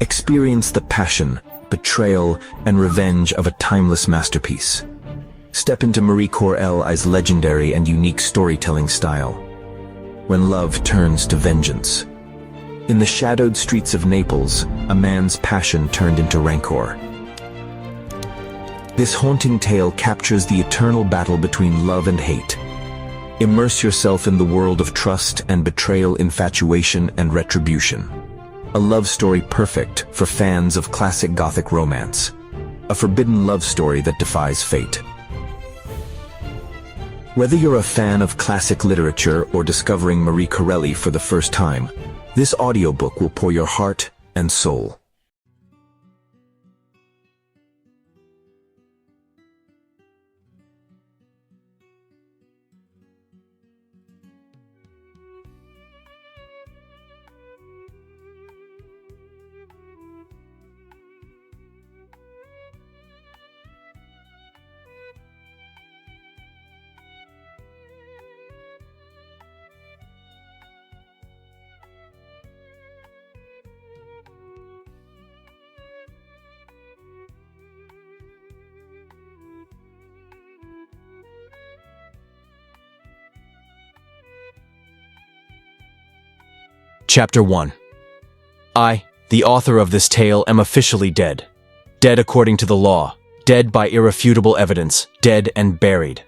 Experience the passion, betrayal, and revenge of a timeless masterpiece. Step into Marie Corelli's legendary and unique storytelling style. When love turns to vengeance. In the shadowed streets of Naples, a man's passion turned into rancor. This haunting tale captures the eternal battle between love and hate. Immerse yourself in the world of trust and betrayal, infatuation and retribution. A love story perfect for fans of classic Gothic romance. A forbidden love story that defies fate. Whether you're a fan of classic literature or discovering Marie Corelli for the first time, this audiobook will pour your heart and soul. Chapter 1. I, the author of this tale, am officially dead. Dead according to the law. Dead by irrefutable evidence. Dead and buried.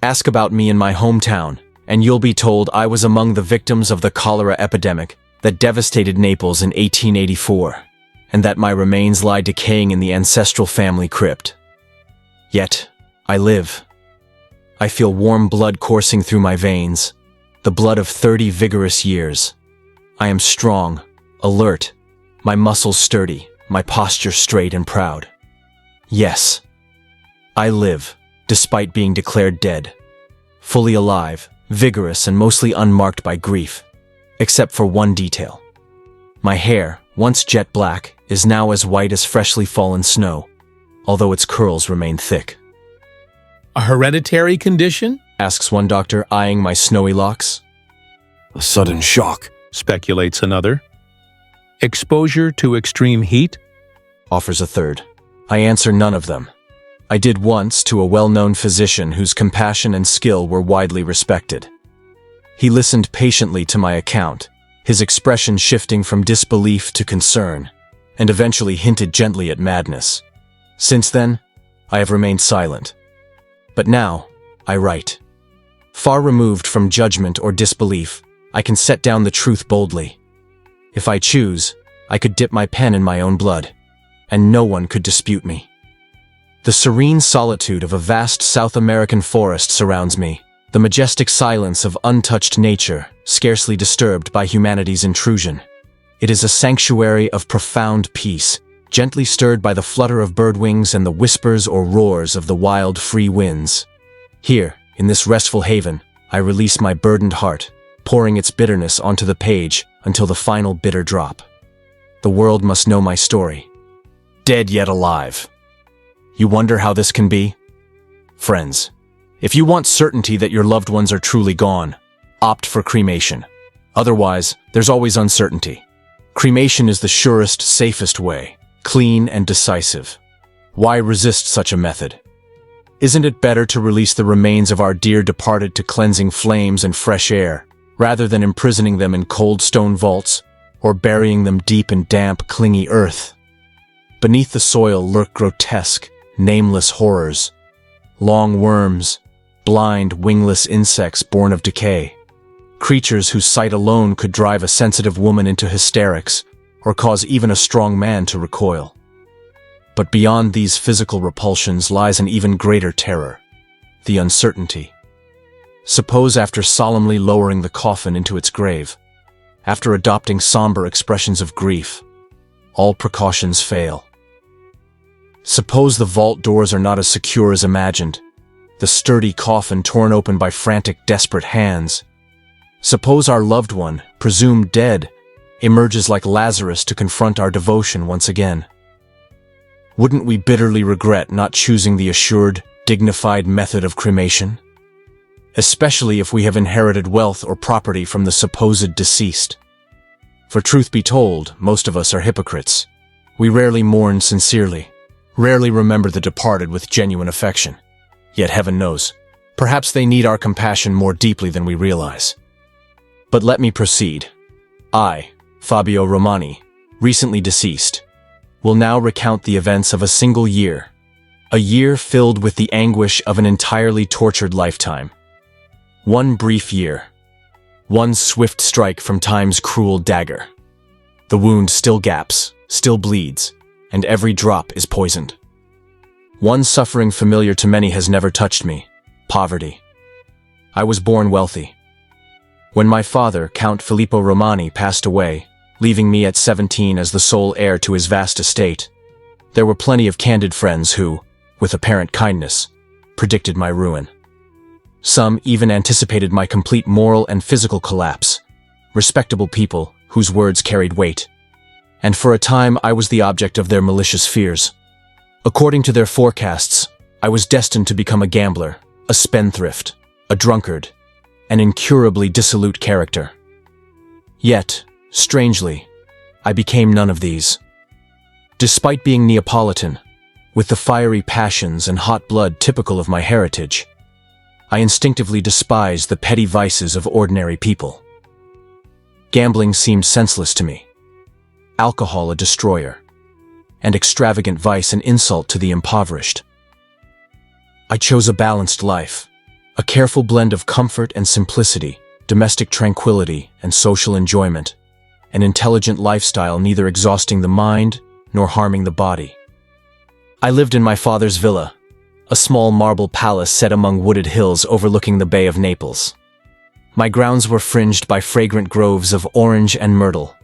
Ask about me in my hometown, and you'll be told I was among the victims of the cholera epidemic that devastated Naples in 1884, and that my remains lie decaying in the ancestral family crypt. Yet, I live. I feel warm blood coursing through my veins, the blood of 30 vigorous years. I am strong, alert, my muscles sturdy, my posture straight and proud. Yes, I live, despite being declared dead. Fully alive, vigorous and mostly unmarked by grief, except for one detail. My hair, once jet black, is now as white as freshly fallen snow, although its curls remain thick. A hereditary condition? Asks one doctor, eyeing my snowy locks. A sudden shock, Speculates another. Exposure to extreme heat? Offers a third. I answer none of them. I did once to a well-known physician whose compassion and skill were widely respected. He listened patiently to my account, his expression shifting from disbelief to concern, and eventually hinted gently at madness. Since then, I have remained silent. But now, I write. Far removed from judgment or disbelief, I can set down the truth boldly. If I choose, I could dip my pen in my own blood, and no one could dispute me. The serene solitude of a vast South American forest surrounds me, the majestic silence of untouched nature, scarcely disturbed by humanity's intrusion. It is a sanctuary of profound peace, gently stirred by the flutter of bird wings and the whispers or roars of the wild free winds. Here, in this restful haven, I release my burdened heart, pouring its bitterness onto the page until the final bitter drop. The world must know my story. Dead yet alive. You wonder how this can be? Friends, if you want certainty that your loved ones are truly gone, opt for cremation. Otherwise, there's always uncertainty. Cremation is the surest, safest way, clean and decisive. Why resist such a method? Isn't it better to release the remains of our dear departed to cleansing flames and fresh air, rather than imprisoning them in cold stone vaults, or burying them deep in damp, clingy earth? Beneath the soil lurk grotesque, nameless horrors. Long worms, blind, wingless insects born of decay. Creatures whose sight alone could drive a sensitive woman into hysterics, or cause even a strong man to recoil. But beyond these physical repulsions lies an even greater terror, the uncertainty. Suppose after solemnly lowering the coffin into its grave, after adopting somber expressions of grief, all precautions fail. Suppose the vault doors are not as secure as imagined, the sturdy coffin torn open by frantic, desperate hands. Suppose our loved one, presumed dead, emerges like Lazarus to confront our devotion once again. Wouldn't we bitterly regret not choosing the assured, dignified method of cremation? Especially if we have inherited wealth or property from the supposed deceased. For truth be told, most of us are hypocrites, We rarely mourn sincerely, rarely remember the departed with genuine affection. Yet heaven knows, perhaps they need our compassion more deeply than we realize. But let me proceed. I, Fabio Romani, recently deceased, will now recount the events of a single year, a year filled with the anguish of an entirely tortured lifetime. One brief year, one swift strike from time's cruel dagger. The wound still gaps, still bleeds, and every drop is poisoned. One suffering familiar to many has never touched me: poverty. I was born wealthy. When my father, Count Fabio Romani, passed away, leaving me at 17 as the sole heir to his vast estate, there were plenty of candid friends who, with apparent kindness, predicted my ruin. Some even anticipated my complete moral and physical collapse, respectable people whose words carried weight. And for a time I was the object of their malicious fears. According to their forecasts, I was destined to become a gambler, a spendthrift, a drunkard, an incurably dissolute character. Yet, strangely, I became none of these. Despite being Neapolitan, with the fiery passions and hot blood typical of my heritage, I instinctively despised the petty vices of ordinary people. Gambling seemed senseless to me, alcohol a destroyer, and extravagant vice an insult to the impoverished. I chose a balanced life, a careful blend of comfort and simplicity, domestic tranquility and social enjoyment, an intelligent lifestyle neither exhausting the mind nor harming the body. I lived in my father's villa, a small marble palace set among wooded hills overlooking the Bay of Naples. My grounds were fringed by fragrant groves of orange and myrtle,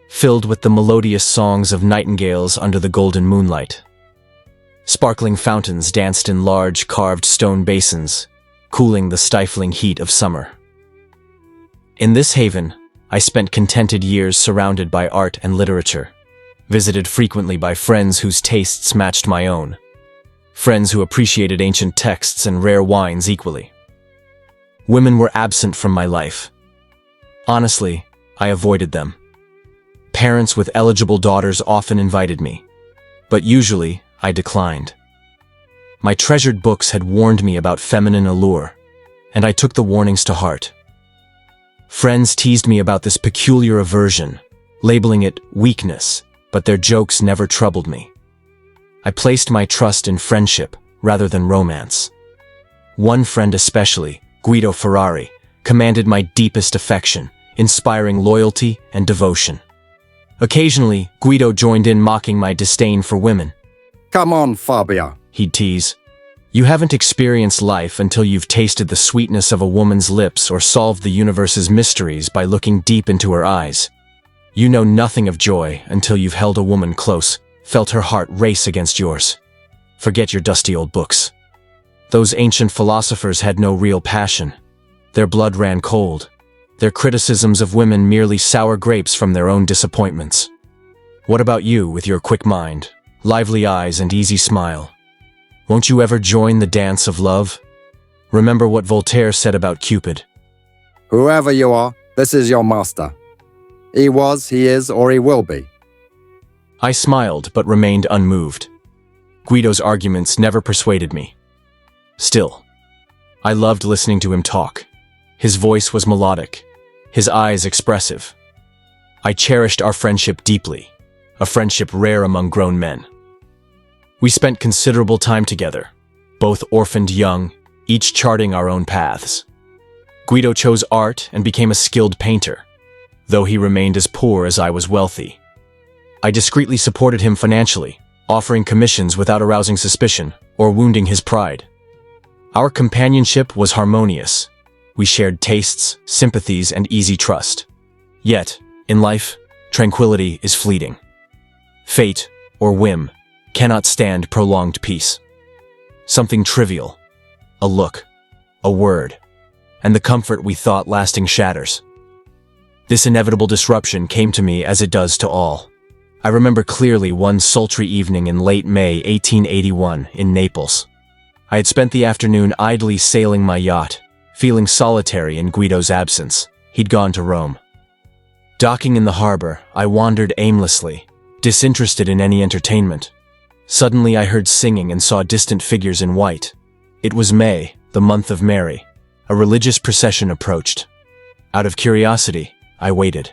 filled with the melodious songs of nightingales under the golden moonlight. Sparkling fountains danced in large carved stone basins, cooling the stifling heat of summer. In this haven, I spent contented years surrounded by art and literature, visited frequently by friends whose tastes matched my own, friends who appreciated ancient texts and rare wines equally. Women were absent from my life. Honestly, I avoided them. Parents with eligible daughters often invited me, but usually I declined. My treasured books had warned me about feminine allure, and I took the warnings to heart. Friends teased me about this peculiar aversion, labeling it weakness, but their jokes never troubled me. I placed my trust in friendship rather than romance. One friend especially, Guido Ferrari, commanded my deepest affection, inspiring loyalty and devotion. Occasionally, Guido joined in mocking my disdain for women. Come on, Fabio, He'd tease. You haven't experienced life until you've tasted the sweetness of a woman's lips or solved the universe's mysteries by looking deep into her eyes. You know nothing of joy until you've held a woman close, felt her heart race against yours. Forget your dusty old books. Those ancient philosophers had no real passion. Their blood ran cold. Their criticisms of women merely sour grapes from their own disappointments. What about you with your quick mind, lively eyes and easy smile? Won't you ever join the dance of love? Remember what Voltaire said about Cupid. whoever you are, this is your master. He was, he is, or he will be. I smiled but remained unmoved. Guido's arguments never persuaded me. Still, I loved listening to him talk. His voice was melodic, his eyes expressive. I cherished our friendship deeply, a friendship rare among grown men. We spent considerable time together, both orphaned young, each charting our own paths. Guido chose art and became a skilled painter, though he remained as poor as I was wealthy. I discreetly supported him financially, offering commissions without arousing suspicion or wounding his pride. Our companionship was harmonious. We shared tastes, sympathies, and easy trust. Yet, in life, tranquility is fleeting. Fate, or whim, cannot stand prolonged peace. Something trivial, a look, a word, and the comfort we thought lasting shatters. This inevitable disruption came to me as it does to all. I remember clearly one sultry evening in late May 1881 in Naples. I had spent the afternoon idly sailing my yacht, feeling solitary in Guido's absence. He'd gone to Rome. Docking in the harbor, I wandered aimlessly, disinterested in any entertainment. Suddenly I heard singing and saw distant figures in white. It was May, the month of Mary. A religious procession approached. Out of curiosity, I waited.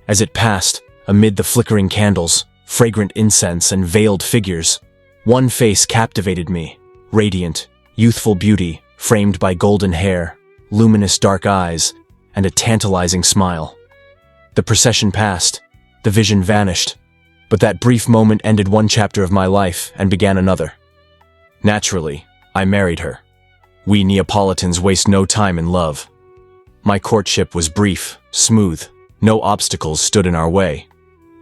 As it passed, amid the flickering candles, fragrant incense, and veiled figures, one face captivated me, radiant, youthful beauty, framed by golden hair, luminous dark eyes, and a tantalizing smile. The procession passed, the vision vanished, but that brief moment ended one chapter of my life and began another. Naturally, I married her. We Neapolitans waste no time in love. My courtship was brief, smooth, no obstacles stood in our way.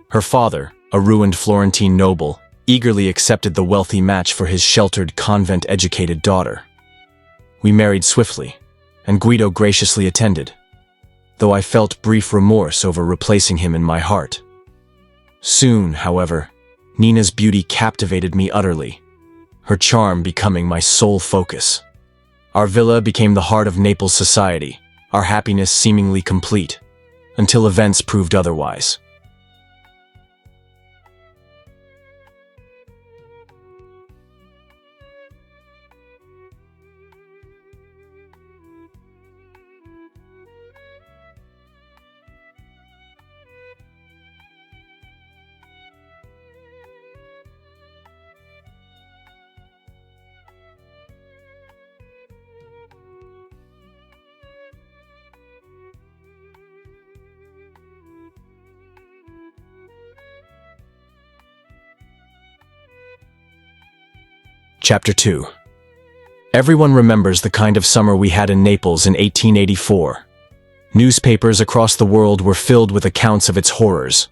Her father, a ruined Florentine noble, eagerly accepted the wealthy match for his sheltered, convent-educated daughter. We married swiftly, and Guido graciously attended, though I felt brief remorse over replacing him in my heart. Soon, however, Nina's beauty captivated me utterly, her charm becoming my sole focus. Our villa became the heart of Naples society, our happiness seemingly complete, until events proved otherwise. Chapter 2. Everyone remembers the kind of summer we had in Naples in 1884. Newspapers across the world were filled with accounts of its horrors.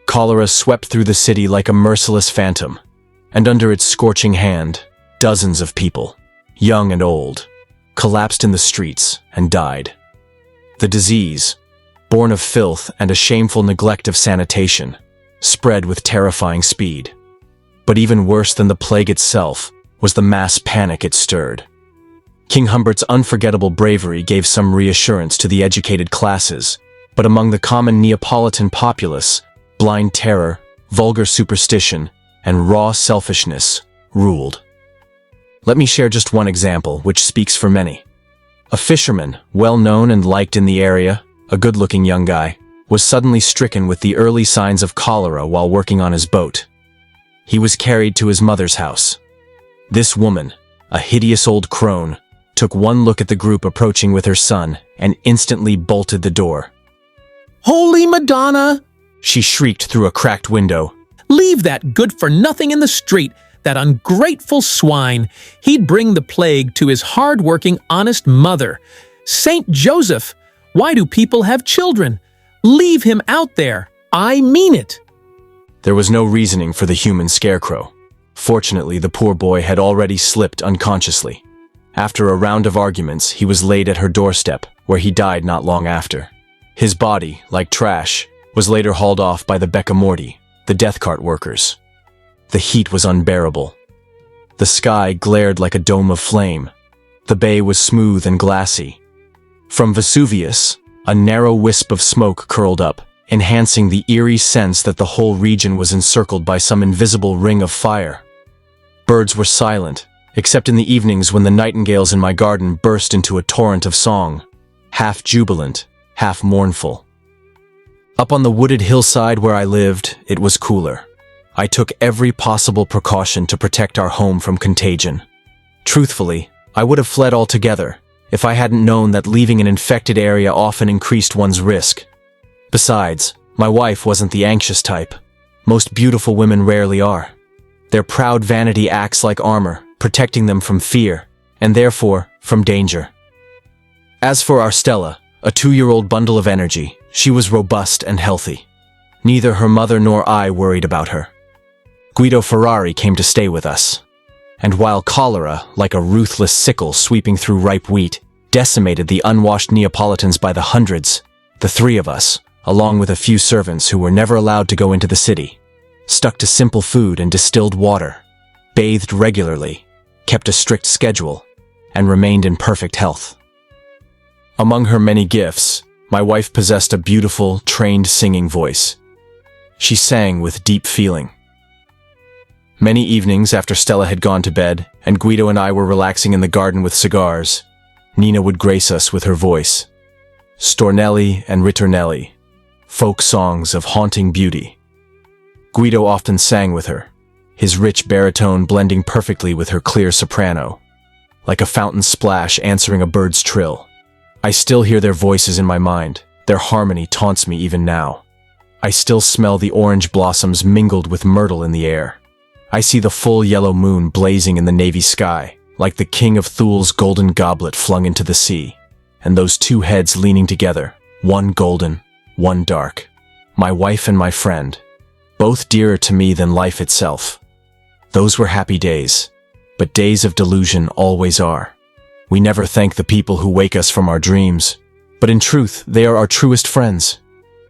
Cholera swept through the city like a merciless phantom, and under its scorching hand, dozens of people, young and old, collapsed in the streets and died. The disease, born of filth and a shameful neglect of sanitation, spread with terrifying speed. But even worse than the plague itself was the mass panic it stirred. King Humbert's unforgettable bravery gave some reassurance to the educated classes, but among the common Neapolitan populace, blind terror, vulgar superstition, and raw selfishness ruled. Let me share just one example, which speaks for many. A fisherman, well known and liked in the area, a good-looking young guy, was suddenly stricken with the early signs of cholera while working on his boat. He was carried to his mother's house. This woman, a hideous old crone, took one look at the group approaching with her son and instantly bolted the door. Holy Madonna! She shrieked through a cracked window. Leave that good-for-nothing in the street, that ungrateful swine. He'd bring the plague to his hard-working, honest mother. Saint Joseph! Why do people have children? Leave him out there. I mean it. There was no reasoning for the human scarecrow. Fortunately, the poor boy had already slipped unconsciously. After a round of arguments, he was laid at her doorstep, where he died not long after. His body, like trash, was later hauled off by the Beccamorti, the death cart workers. The heat was unbearable. The sky glared like a dome of flame. The bay was smooth and glassy. From Vesuvius, a narrow wisp of smoke curled up, enhancing the eerie sense that the whole region was encircled by some invisible ring of fire. Birds were silent, except in the evenings when the nightingales in my garden burst into a torrent of song, half jubilant, half mournful. Up on the wooded hillside where I lived, it was cooler. I took every possible precaution to protect our home from contagion. Truthfully, I would have fled altogether if I hadn't known that leaving an infected area often increased one's risk. Besides, my wife wasn't the anxious type. Most beautiful women rarely are. Their proud vanity acts like armor, protecting them from fear, and therefore, from danger. As for our Stella, a 2-year-old bundle of energy, she was robust and healthy. Neither her mother nor I worried about her. Guido Ferrari came to stay with us. And while cholera, like a ruthless sickle sweeping through ripe wheat, decimated the unwashed Neapolitans by the hundreds, the three of us, along with a few servants who were never allowed to go into the city, stuck to simple food and distilled water, bathed regularly, kept a strict schedule, and remained in perfect health. Among her many gifts, my wife possessed a beautiful, trained singing voice. She sang with deep feeling. Many evenings after Stella had gone to bed and Guido and I were relaxing in the garden with cigars, Nina would grace us with her voice. Stornelli and ritornelli, folk songs of haunting beauty. Guido often sang with her, his rich baritone blending perfectly with her clear soprano, like a fountain splash answering a bird's trill. I still hear their voices in my mind. Their harmony taunts me even now. I still smell the orange blossoms mingled with myrtle in the air. I see the full yellow moon blazing in the navy sky, like the king of Thul's golden goblet flung into the sea, and those two heads leaning together, one golden, one dark. My wife and my friend, both dearer to me than life itself. Those were happy days, but days of delusion always are. We never thank the people who wake us from our dreams, but in truth, they are our truest friends.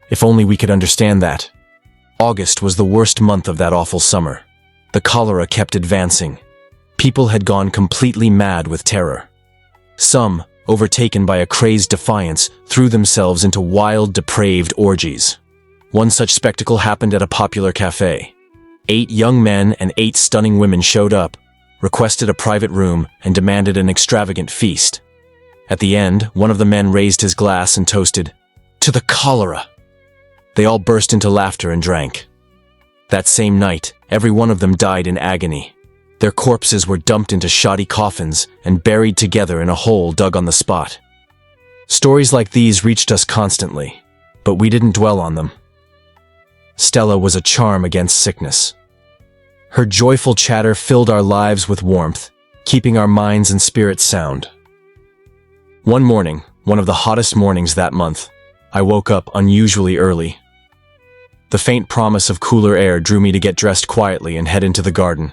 If only we could understand that. August was the worst month of that awful summer. The cholera kept advancing. People had gone completely mad with terror. Some, overtaken by a crazed defiance, threw themselves into wild, depraved orgies. One such spectacle happened at a popular cafe. 8 young men and 8 stunning women showed up, requested a private room, and demanded an extravagant feast. At the end, one of the men raised his glass and toasted, "To the cholera!" They all burst into laughter and drank. That same night, every one of them died in agony. Their corpses were dumped into shoddy coffins and buried together in a hole dug on the spot. Stories like these reached us constantly, but we didn't dwell on them. Stella was a charm against sickness. Her joyful chatter filled our lives with warmth, keeping our minds and spirits sound. One morning, one of the hottest mornings that month, I woke up unusually early. The faint promise of cooler air drew me to get dressed quietly and head into the garden.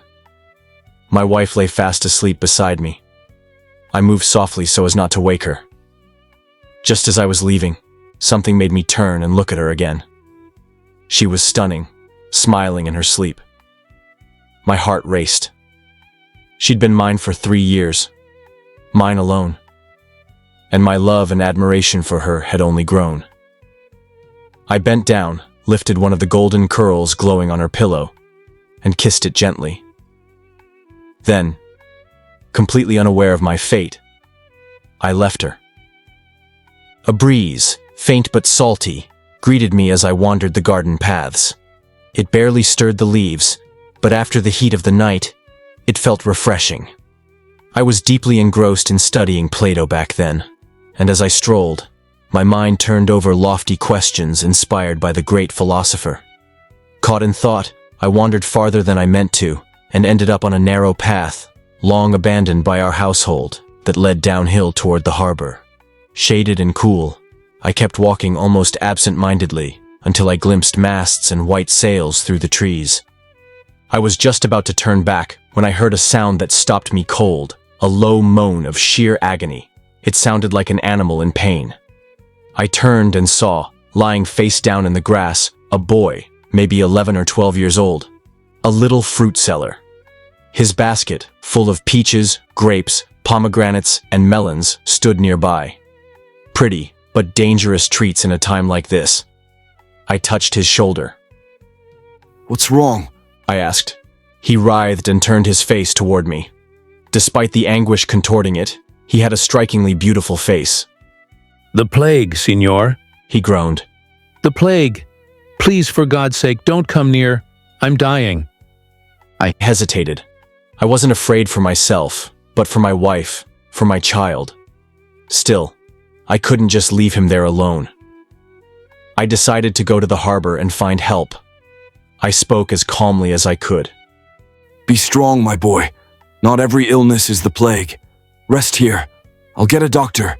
My wife lay fast asleep beside me. I moved softly so as not to wake her. Just as I was leaving, something made me turn and look at her again. She was stunning, smiling in her sleep. My heart raced. She'd been mine for 3 years, mine alone, and my love and admiration for her had only grown. I bent down, lifted one of the golden curls glowing on her pillow, and kissed it gently. Then, completely unaware of my fate, I left her. A breeze, faint but salty, greeted me as I wandered the garden paths. It barely stirred the leaves, but after the heat of the night, it felt refreshing. I was deeply engrossed in studying Plato back then, and as I strolled, my mind turned over lofty questions inspired by the great philosopher. Caught in thought, I wandered farther than I meant to, and ended up on a narrow path, long abandoned by our household, that led downhill toward the harbor. Shaded and cool, I kept walking almost absent-mindedly until I glimpsed masts and white sails through the trees. I was just about to turn back when I heard a sound that stopped me cold, a low moan of sheer agony. It sounded like an animal in pain. I turned and saw, lying face down in the grass, a boy, maybe 11 or 12 years old, a little fruit seller. His basket, full of peaches, grapes, pomegranates, and melons, stood nearby. Pretty, but dangerous treats in a time like this. I touched his shoulder. What's wrong? I asked. He writhed and turned his face toward me. Despite the anguish contorting it, he had a strikingly beautiful face. "The plague, Signor," he groaned. "The plague. Please, for God's sake, don't come near. I'm dying." I hesitated. I wasn't afraid for myself, but for my wife, for my child. Still, I couldn't just leave him there alone. I decided to go to the harbor and find help. I spoke as calmly as I could. Be strong, my boy. Not every illness is the plague. Rest here. I'll get a doctor.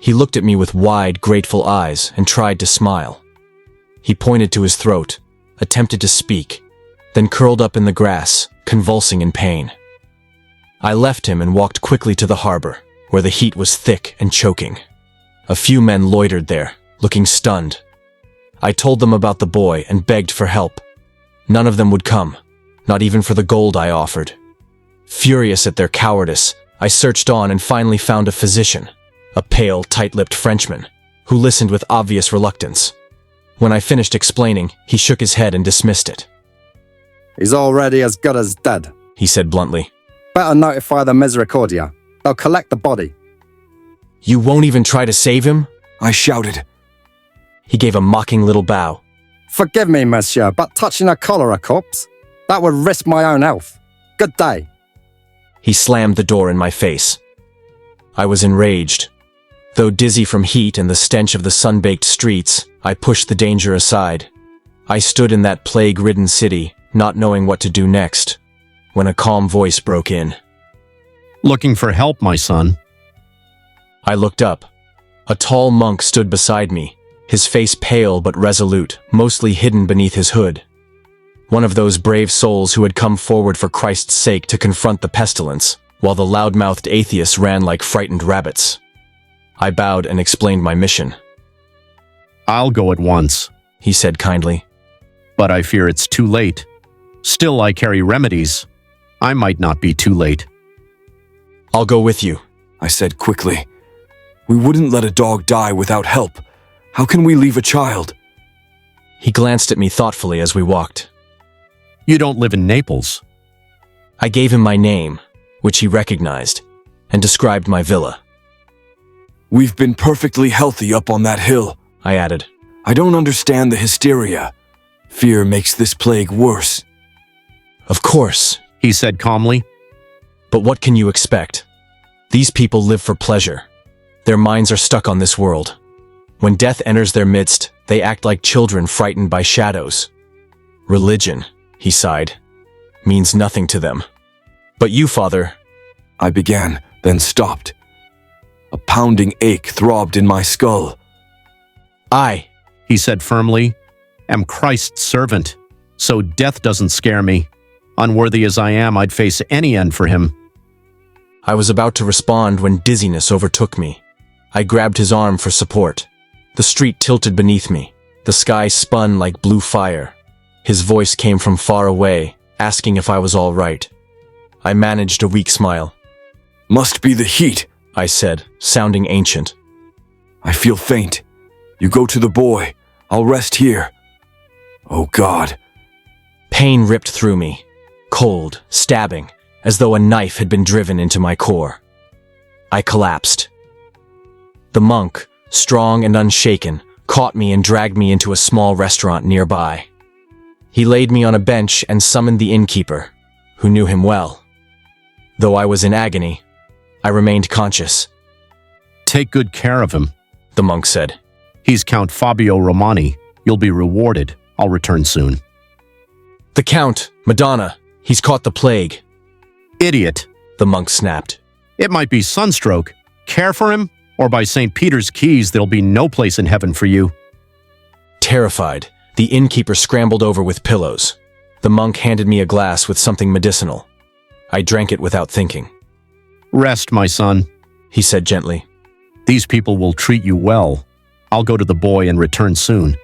He looked at me with wide, grateful eyes and tried to smile. He pointed to his throat, attempted to speak, then curled up in the grass, convulsing in pain. I left him and walked quickly to the harbor, where the heat was thick and choking. A few men loitered there, looking stunned. I told them about the boy and begged for help. None of them would come, not even for the gold I offered. Furious at their cowardice, I searched on and finally found a physician, a pale, tight-lipped Frenchman, who listened with obvious reluctance. When I finished explaining, he shook his head and dismissed it. He's already as good as dead. He said bluntly. Better notify the Misericordia. They'll collect the body. You won't even try to save him? I shouted. He gave a mocking little bow. Forgive me, monsieur, but touching a cholera corpse? That would risk my own health. Good day. He slammed the door in my face. I was enraged. Though dizzy from heat and the stench of the sun-baked streets, I pushed the danger aside. I stood in that plague-ridden city, not knowing what to do next, when a calm voice broke in. Looking for help, my son? I looked up. A tall monk stood beside me, his face pale but resolute, mostly hidden beneath his hood. One of those brave souls who had come forward for Christ's sake to confront the pestilence, while the loud-mouthed atheists ran like frightened rabbits. I bowed and explained my mission. I'll go at once, He said kindly. but I fear it's too late. Still, I carry remedies. I might not be too late. I'll go with you. I said quickly. We wouldn't let a dog die without help. How can we leave a child? He glanced at me thoughtfully as we walked. You don't live in Naples. I gave him my name, which he recognized, and described my villa. We've been perfectly healthy up on that hill. I added. I don't understand the hysteria. Fear makes this plague worse. Of course, He said calmly. but what can you expect? These people live for pleasure. Their minds are stuck on this world. When death enters their midst, they act like children frightened by shadows. Religion, he sighed, means nothing to them. But you, Father, I began, then stopped. A pounding ache throbbed in my skull. He said firmly, am Christ's servant, so death doesn't scare me. Unworthy as I am, I'd face any end for him. I was about to respond when dizziness overtook me. I grabbed his arm for support. The street tilted beneath me. The sky spun like blue fire. His voice came from far away, asking if I was all right. I managed a weak smile. Must be the heat, I said, sounding ancient. I feel faint. You go to the boy. I'll rest here. Oh God. Pain ripped through me, cold, stabbing, as though a knife had been driven into my core. I collapsed. The monk, strong and unshaken, caught me and dragged me into a small restaurant nearby. He laid me on a bench and summoned the innkeeper, who knew him well. Though I was in agony, I remained conscious. Take good care of him. The monk said. He's Count Fabio Romani. You'll be rewarded. I'll return soon. The Count, Madonna, he's caught the plague, Idiot. the monk snapped. It might be sunstroke. Care for him? Or by St. Peter's Keys, there'll be no place in heaven for you. Terrified, the innkeeper scrambled over with pillows. The monk handed me a glass with something medicinal. I drank it without thinking. Rest, my son. He said gently. These people will treat you well. I'll go to the boy and return soon.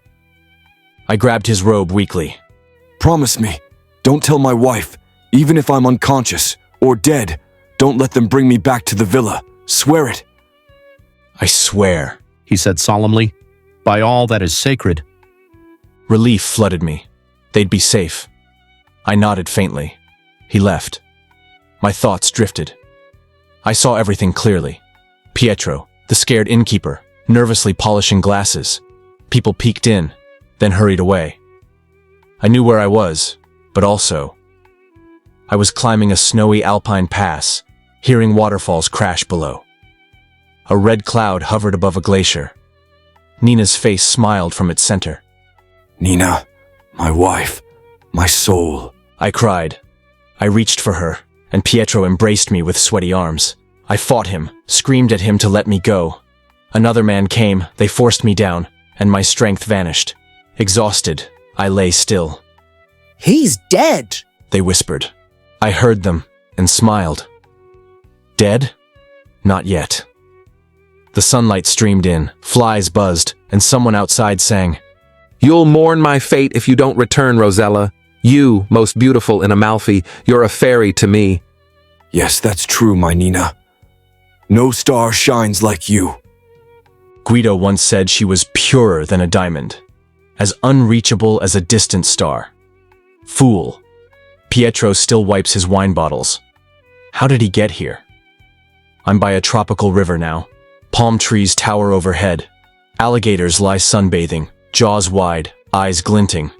I grabbed his robe weakly. Promise me. Don't tell my wife. Even if I'm unconscious or dead, don't let them bring me back to the villa. Swear it. I swear. He said solemnly. By all that is sacred. Relief flooded me. They'd be safe. I nodded faintly. He left. My thoughts drifted. I saw everything clearly. Pietro, the scared innkeeper, nervously polishing glasses. People peeked in, then hurried away. I knew where I was, but also, I was climbing a snowy alpine pass, hearing waterfalls crash below. A red cloud hovered above a glacier. Nina's face smiled from its center. Nina, my wife, my soul. I cried. I reached for her, and Pietro embraced me with sweaty arms. I fought him, screamed at him to let me go. Another man came, they forced me down, and my strength vanished. Exhausted, I lay still. He's dead, They whispered. I heard them, and smiled. Dead? Not yet. The sunlight streamed in, flies buzzed, and someone outside sang, You'll mourn my fate if you don't return, Rosella. You, most beautiful in Amalfi, you're a fairy to me. Yes, that's true, my Nina. No star shines like you. Guido once said she was purer than a diamond. as unreachable as a distant star. Fool. Pietro still wipes his wine bottles. How did he get here? I'm by a tropical river now. Palm trees tower overhead. Alligators lie sunbathing, jaws wide, eyes glinting.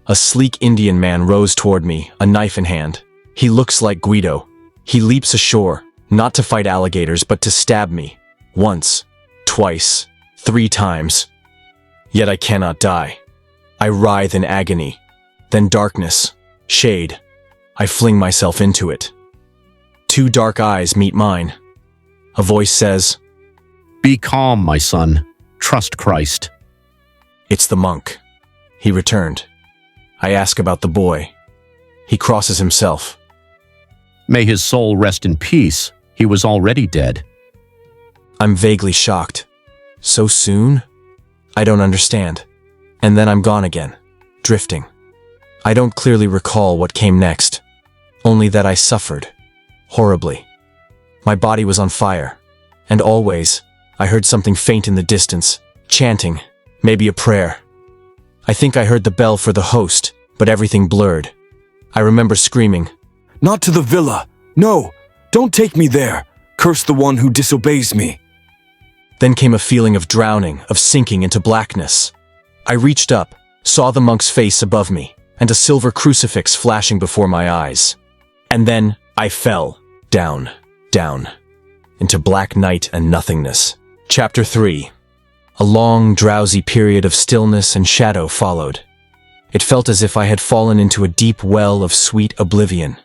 A sleek Indian man rows toward me, a knife in hand. He looks like Guido. He leaps ashore, not to fight alligators, but to stab me. Once, twice, 3 times. Yet I cannot die. I writhe in agony. Then darkness, shade. I fling myself into it. 2 dark eyes meet mine. A voice says, Be calm, my son. Trust Christ. It's the monk. He returned. I ask about the boy. He crosses himself. May his soul rest in peace. He was already dead. I'm vaguely shocked. So soon? I don't understand. And then I'm gone again, drifting. I don't clearly recall what came next, only that I suffered, horribly. My body was on fire, and always, I heard something faint in the distance, chanting, maybe a prayer. I think I heard the bell for the host, but everything blurred. I remember screaming, Not to the villa! No! Don't take me there! Curse the one who disobeys me! Then came a feeling of drowning, of sinking into blackness. I reached up, saw the monk's face above me, and a silver crucifix flashing before my eyes. And then I fell, down, into black night and nothingness. Chapter 3. A long, drowsy period of stillness and shadow followed. It felt as if I had fallen into a deep well of sweet oblivion.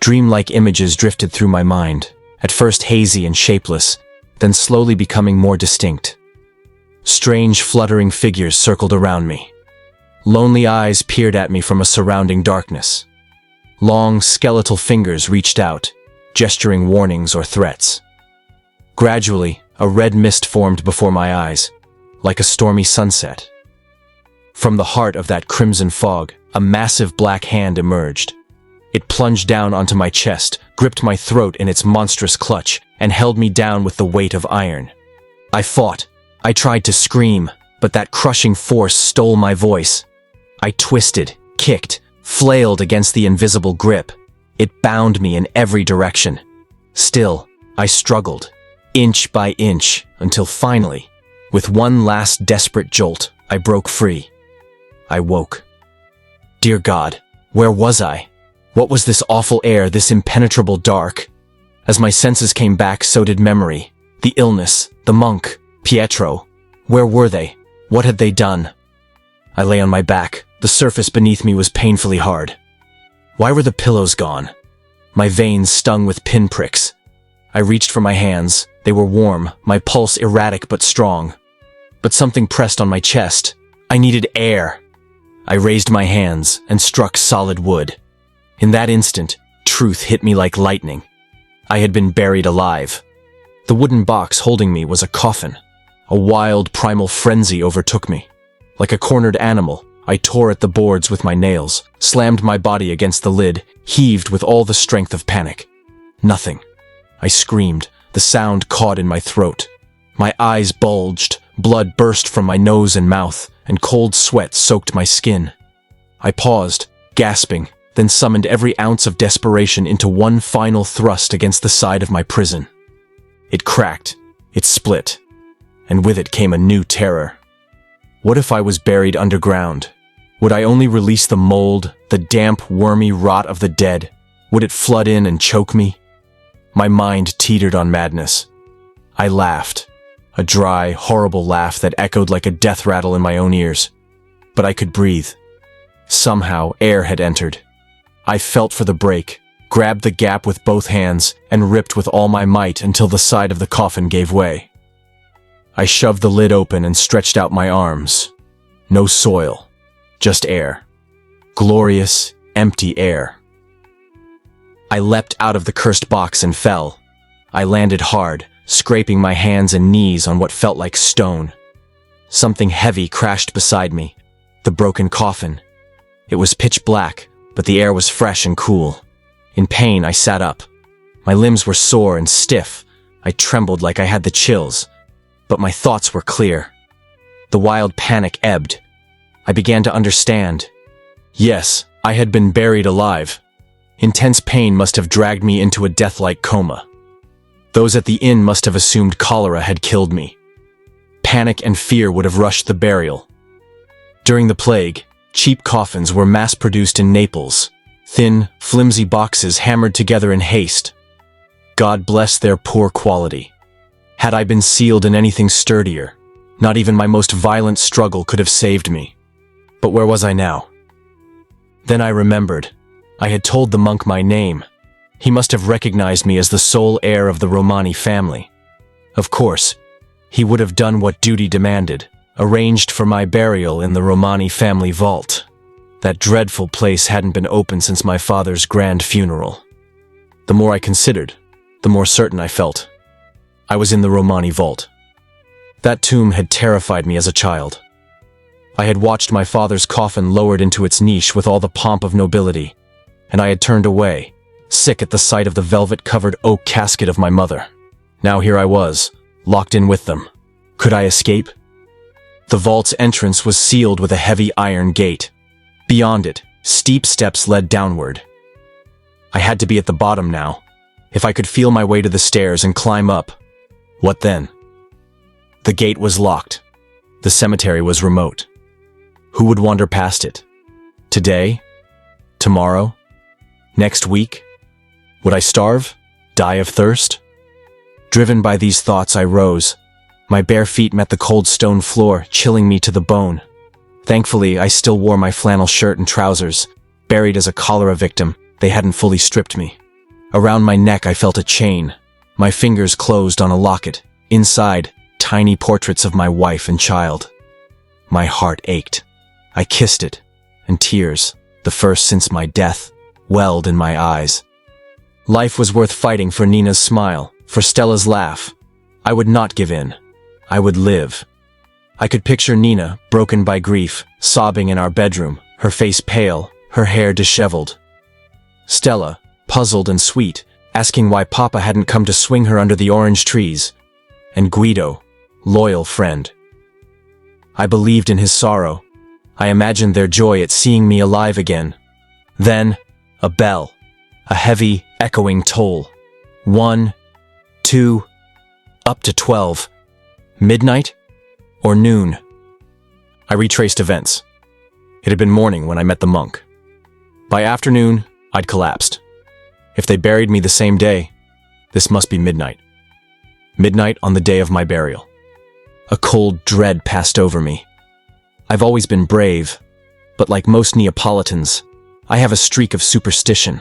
Dreamlike images drifted through my mind, at first hazy and shapeless, then slowly becoming more distinct. Strange, fluttering figures circled around me. Lonely eyes peered at me from a surrounding darkness. Long, skeletal fingers reached out, gesturing warnings or threats. Gradually, a red mist formed before my eyes, like a stormy sunset. From the heart of that crimson fog, a massive black hand emerged. It plunged down onto my chest, gripped my throat in its monstrous clutch, and held me down with the weight of iron. I fought. I tried to scream, but that crushing force stole my voice. I twisted, kicked, flailed against the invisible grip. It bound me in every direction. Still, I struggled, inch by inch, until finally, with one last desperate jolt, I broke free. I woke. Dear God, where was I? What was this awful air, this impenetrable dark? As my senses came back, so did memory. The illness, the monk, Pietro. Where were they? What had they done? I lay on my back. The surface beneath me was painfully hard. Why were the pillows gone? My veins stung with pinpricks. I reached for my hands. They were warm, my pulse erratic but strong. But something pressed on my chest. I needed air. I raised my hands and struck solid wood. In that instant, truth hit me like lightning. I had been buried alive. The wooden box holding me was a coffin. A wild, primal frenzy overtook me. Like a cornered animal, I tore at the boards with my nails, slammed my body against the lid, heaved with all the strength of panic. Nothing. I screamed, the sound caught in my throat. My eyes bulged, blood burst from my nose and mouth, and cold sweat soaked my skin. I paused, gasping, then summoned every ounce of desperation into one final thrust against the side of my prison. It cracked, it split, and with it came a new terror. What if I was buried underground? Would I only release the mold, the damp, wormy rot of the dead? Would it flood in and choke me? My mind teetered on madness. I laughed, a dry, horrible laugh that echoed like a death rattle in my own ears. But I could breathe. Somehow, air had entered. I felt for the break, grabbed the gap with both hands, and ripped with all my might until the side of the coffin gave way. I shoved the lid open and stretched out my arms. No soil, just air. Glorious, empty air. I leapt out of the cursed box and fell. I landed hard, scraping my hands and knees on what felt like stone. Something heavy crashed beside me. The broken coffin. It was pitch black, but the air was fresh and cool. In pain, I sat up. My limbs were sore and stiff. I trembled like I had the chills. But my thoughts were clear. The wild panic ebbed. I began to understand. Yes, I had been buried alive. Intense pain must have dragged me into a death-like coma. Those at the inn must have assumed cholera had killed me. Panic and fear would have rushed the burial. During the plague, cheap coffins were mass-produced in Naples, thin, flimsy boxes hammered together in haste. God bless their poor quality. Had I been sealed in anything sturdier, not even my most violent struggle could have saved me. But where was I now? Then I remembered. I had told the monk my name. He must have recognized me as the sole heir of the Romani family. Of course, he would have done what duty demanded, arranged for my burial in the Romani family vault. That dreadful place hadn't been opened since my father's grand funeral. The more I considered, the more certain I felt. I was in the Romani vault. That tomb had terrified me as a child. I had watched my father's coffin lowered into its niche with all the pomp of nobility, and I had turned away, sick at the sight of the velvet-covered oak casket of my mother. Now here I was, locked in with them. Could I escape? The vault's entrance was sealed with a heavy iron gate. Beyond it, steep steps led downward. I had to be at the bottom now. If I could feel my way to the stairs and climb up, what then? The gate was locked. The cemetery was remote. Who would wander past it? Today? Tomorrow? Next week? Would I starve? Die of thirst? Driven by these thoughts, I rose. My bare feet met the cold stone floor, chilling me to the bone. Thankfully, I still wore my flannel shirt and trousers. Buried as a cholera victim, they hadn't fully stripped me. Around my neck, I felt a chain. My fingers closed on a locket. Inside, tiny portraits of my wife and child. My heart ached. I kissed it, and tears, the first since my death, welled in my eyes. Life was worth fighting for Nina's smile, for Stella's laugh. I would not give in. I would live. I could picture Nina, broken by grief, sobbing in our bedroom, her face pale, her hair disheveled. Stella, puzzled and sweet, asking why Papa hadn't come to swing her under the orange trees. And Guido, loyal friend. I believed in his sorrow. I imagined their joy at seeing me alive again. Then, a bell. A heavy, echoing toll. 1, 2, up to 12. Midnight? Or noon? I retraced events. It had been morning when I met the monk. By afternoon, I'd collapsed. If they buried me the same day, this must be midnight. Midnight on the day of my burial. A cold dread passed over me. I've always been brave, but like most Neapolitans, I have a streak of superstition.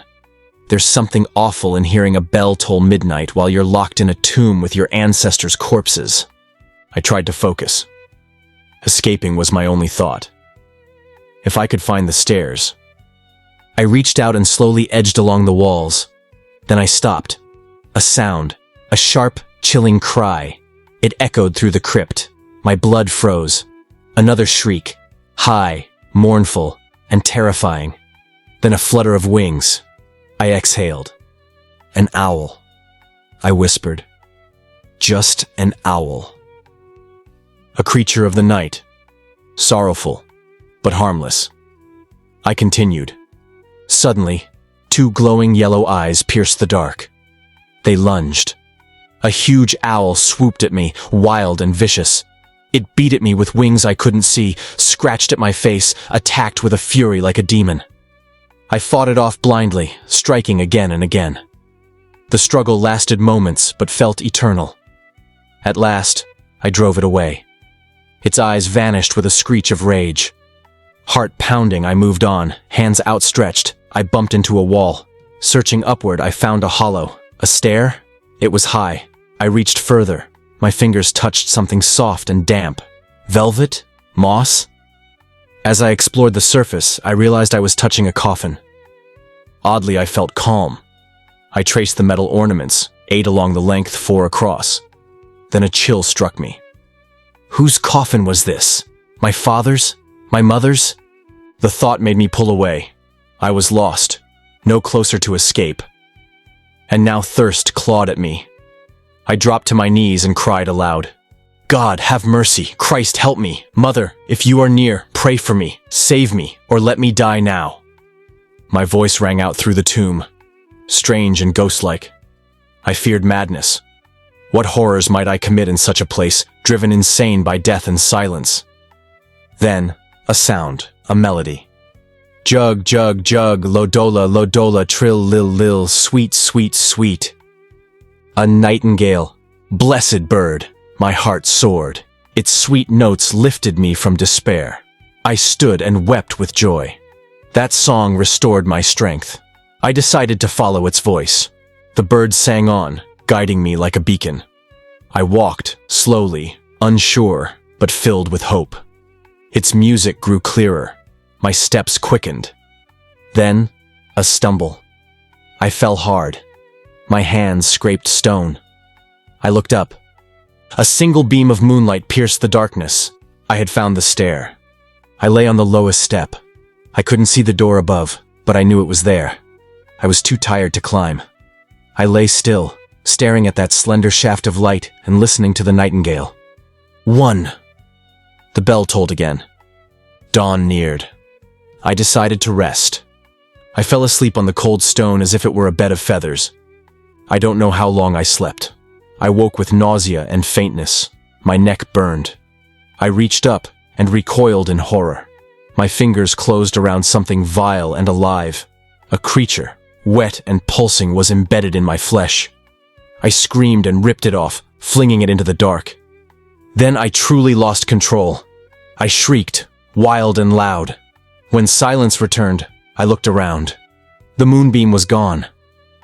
There's something awful in hearing a bell toll midnight while you're locked in a tomb with your ancestors' corpses. I tried to focus. Escaping was my only thought. If I could find the stairs. I reached out and slowly edged along the walls. Then I stopped. A sound, a sharp, chilling cry. It echoed through the crypt. My blood froze. Another shriek, high, mournful, and terrifying. Then a flutter of wings. I exhaled. An owl. I whispered. Just an owl. A creature of the night. Sorrowful, but harmless. I continued. Suddenly, 2 glowing yellow eyes pierced the dark. They lunged. A huge owl swooped at me, wild and vicious. It beat at me with wings I couldn't see, scratched at my face, attacked with a fury like a demon. I fought it off blindly, striking again and again. The struggle lasted moments, but felt eternal. At last, I drove it away. Its eyes vanished with a screech of rage. Heart pounding, I moved on, hands outstretched. I bumped into a wall. Searching upward, I found a hollow. A stair? It was high. I reached further. My fingers touched something soft and damp. Velvet? Moss? As I explored the surface, I realized I was touching a coffin. Oddly, I felt calm. I traced the metal ornaments, 8 along the length, 4 across. Then a chill struck me. Whose coffin was this? My father's? My mother's? The thought made me pull away. I was lost, no closer to escape. And now thirst clawed at me. I dropped to my knees and cried aloud. God, have mercy. Christ, help me. Mother, if you are near, pray for me. Save me, or let me die now. My voice rang out through the tomb, strange and ghost-like. I feared madness. What horrors might I commit in such a place, driven insane by death and silence? Then, a sound, a melody. Jug, jug, jug, lodola, lodola, trill, lil, lil, sweet, sweet, sweet. A nightingale, blessed bird. My heart soared. Its sweet notes lifted me from despair. I stood and wept with joy. That song restored my strength. I decided to follow its voice. The bird sang on, guiding me like a beacon. I walked, slowly, unsure, but filled with hope. Its music grew clearer. My steps quickened. Then, a stumble. I fell hard. My hands scraped stone. I looked up. A single beam of moonlight pierced the darkness. I had found the stair. I lay on the lowest step. I couldn't see the door above, but I knew it was there. I was too tired to climb. I lay still, staring at that slender shaft of light and listening to the nightingale. 1. The bell tolled again. Dawn neared. I decided to rest. I fell asleep on the cold stone as if it were a bed of feathers. I don't know how long I slept. I woke with nausea and faintness. My neck burned. I reached up and recoiled in horror. My fingers closed around something vile and alive. A creature, wet and pulsing, was embedded in my flesh. I screamed and ripped it off, flinging it into the dark. Then I truly lost control. I shrieked, wild and loud. When silence returned, I looked around. The moonbeam was gone.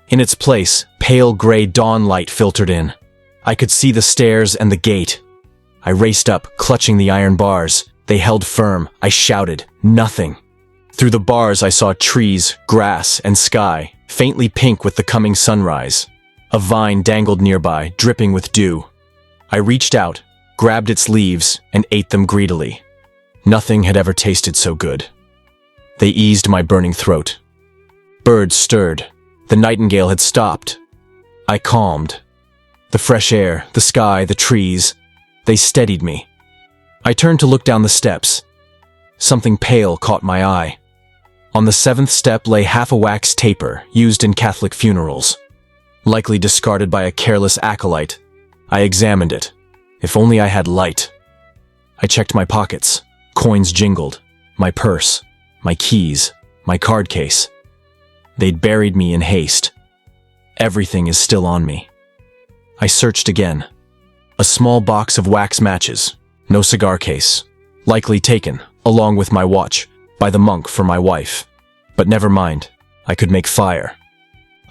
In its place, pale gray dawn light filtered in. I could see the stairs and the gate. I raced up, clutching the iron bars. They held firm. I shouted, nothing. Through the bars I saw trees, grass, and sky, faintly pink with the coming sunrise. A vine dangled nearby, dripping with dew. I reached out, grabbed its leaves, and ate them greedily. Nothing had ever tasted so good. They eased my burning throat. Birds stirred. The nightingale had stopped. I calmed. The fresh air, the sky, the trees, they steadied me. I turned to look down the steps. Something pale caught my eye. On the 7th step lay half a wax taper used in Catholic funerals. Likely discarded by a careless acolyte. I examined it. If only I had light. I checked my pockets. Coins jingled. My purse. My keys. My card case. They'd buried me in haste. Everything is still on me. I searched again. A small box of wax matches. No cigar case. Likely taken, along with my watch, by the monk for my wife. But never mind. I could make fire.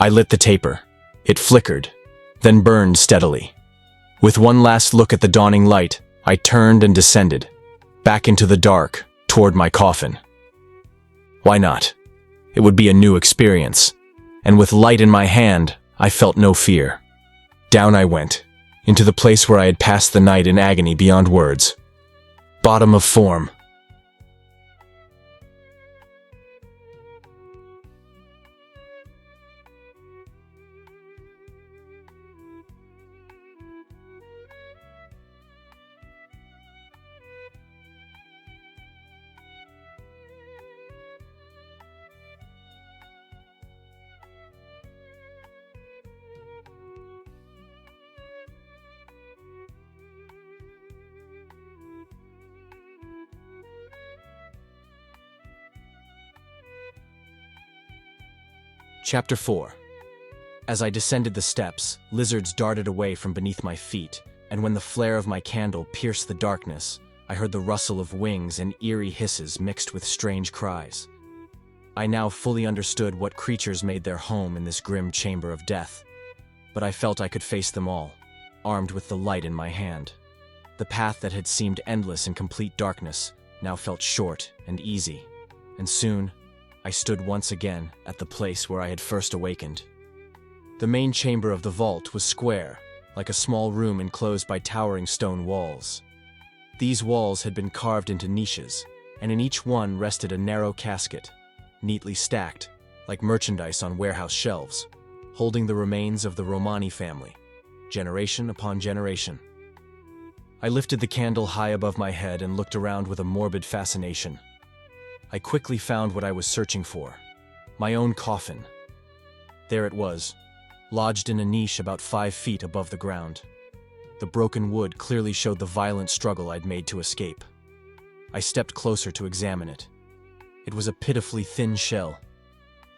I lit the taper. It flickered, then burned steadily. With one last look at the dawning light, I turned and descended, back into the dark, toward my coffin. Why not? It would be a new experience, and with light in my hand, I felt no fear. Down I went, into the place where I had passed the night in agony beyond words. Bottom of form. Chapter 4. As I descended the steps, lizards darted away from beneath my feet, and when the flare of my candle pierced the darkness, I heard the rustle of wings and eerie hisses mixed with strange cries. I now fully understood what creatures made their home in this grim chamber of death, but I felt I could face them all, armed with the light in my hand. The path that had seemed endless in complete darkness now felt short and easy, and soon I stood once again at the place where I had first awakened. The main chamber of the vault was square, like a small room enclosed by towering stone walls. These walls had been carved into niches, and in each one rested a narrow casket, neatly stacked, like merchandise on warehouse shelves, holding the remains of the Romani family, generation upon generation. I lifted the candle high above my head and looked around with a morbid fascination. I quickly found what I was searching for: my own coffin. There it was, lodged in a niche about 5 feet above the ground. The broken wood clearly showed the violent struggle I'd made to escape. I stepped closer to examine it. It was a pitifully thin shell,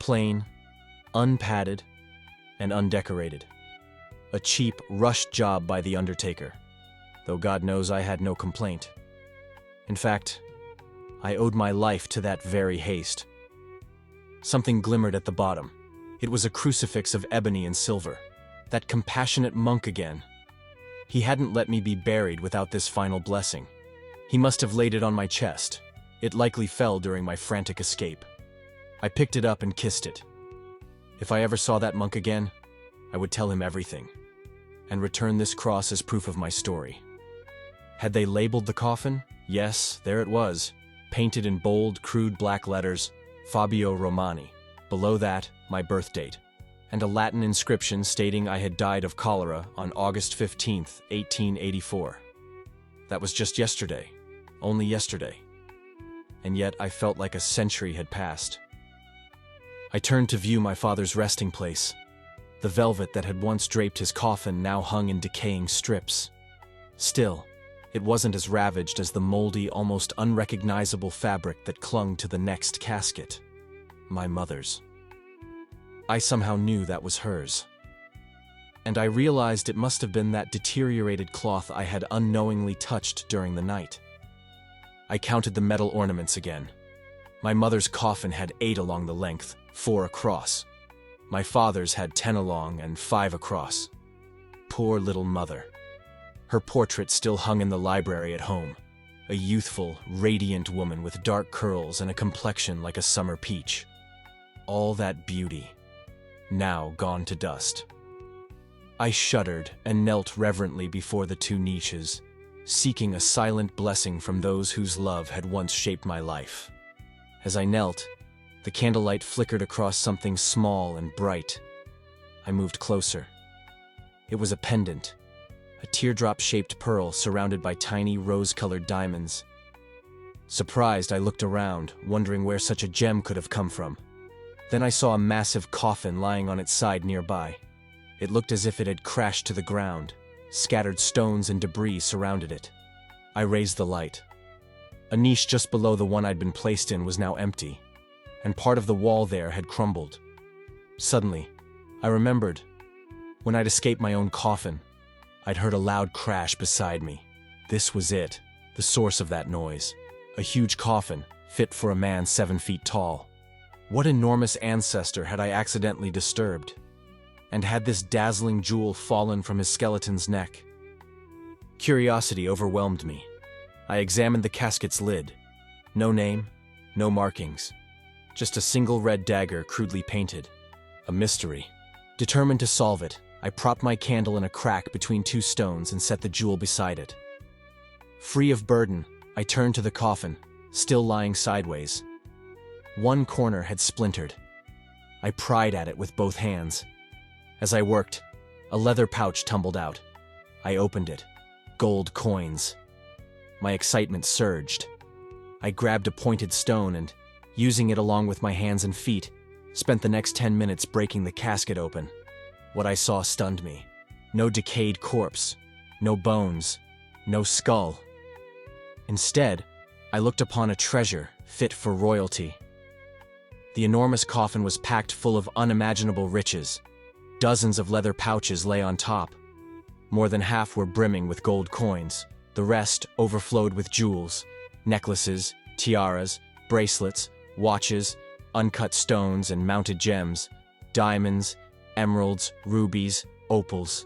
plain, unpadded, and undecorated. A cheap, rushed job by the undertaker, though God knows I had no complaint. In fact, I owed my life to that very haste. Something glimmered at the bottom. It was a crucifix of ebony and silver. That compassionate monk again. He hadn't let me be buried without this final blessing. He must have laid it on my chest. It likely fell during my frantic escape. I picked it up and kissed it. If I ever saw that monk again, I would tell him everything, and return this cross as proof of my story. Had they labeled the coffin? Yes, there it was, painted in bold, crude black letters, Fabio Romani. Below that, my birth date, and a Latin inscription stating I had died of cholera on August 15th, 1884. That was just yesterday, only yesterday. And yet I felt like a century had passed. I turned to view my father's resting place. The velvet that had once draped his coffin now hung in decaying strips. Still, it wasn't as ravaged as the moldy, almost unrecognizable fabric that clung to the next casket. My mother's. I somehow knew that was hers. And I realized it must have been that deteriorated cloth I had unknowingly touched during the night. I counted the metal ornaments again. My mother's coffin had 8 along the length, 4 across. My father's had 10 along and 5 across. Poor little mother. Her portrait still hung in the library at home. A youthful, radiant woman with dark curls and a complexion like a summer peach. All that beauty, now gone to dust. I shuddered and knelt reverently before the 2 niches, seeking a silent blessing from those whose love had once shaped my life. As I knelt, the candlelight flickered across something small and bright. I moved closer. It was a pendant, a teardrop-shaped pearl surrounded by tiny rose-colored diamonds. Surprised, I looked around, wondering where such a gem could have come from. Then I saw a massive coffin lying on its side nearby. It looked as if it had crashed to the ground. Scattered stones and debris surrounded it. I raised the light. A niche just below the one I'd been placed in was now empty, and part of the wall there had crumbled. Suddenly, I remembered. When I'd escaped my own coffin, I'd heard a loud crash beside me. This was it, the source of that noise. A huge coffin, fit for a man 7 feet tall. What enormous ancestor had I accidentally disturbed? And had this dazzling jewel fallen from his skeleton's neck? Curiosity overwhelmed me. I examined the casket's lid. No name, no markings. Just a single red dagger crudely painted. A mystery. Determined to solve it, I propped my candle in a crack between 2 stones and set the jewel beside it. Free of burden, I turned to the coffin, still lying sideways. One corner had splintered. I pried at it with both hands. As I worked, a leather pouch tumbled out. I opened it. Gold coins. My excitement surged. I grabbed a pointed stone and, using it along with my hands and feet, spent the next 10 minutes breaking the casket open. What I saw stunned me. No decayed corpse, no bones, no skull. Instead, I looked upon a treasure fit for royalty. The enormous coffin was packed full of unimaginable riches. Dozens of leather pouches lay on top. More than half were brimming with gold coins. The rest overflowed with jewels, necklaces, tiaras, bracelets, watches, uncut stones and mounted gems, diamonds, emeralds, rubies, opals.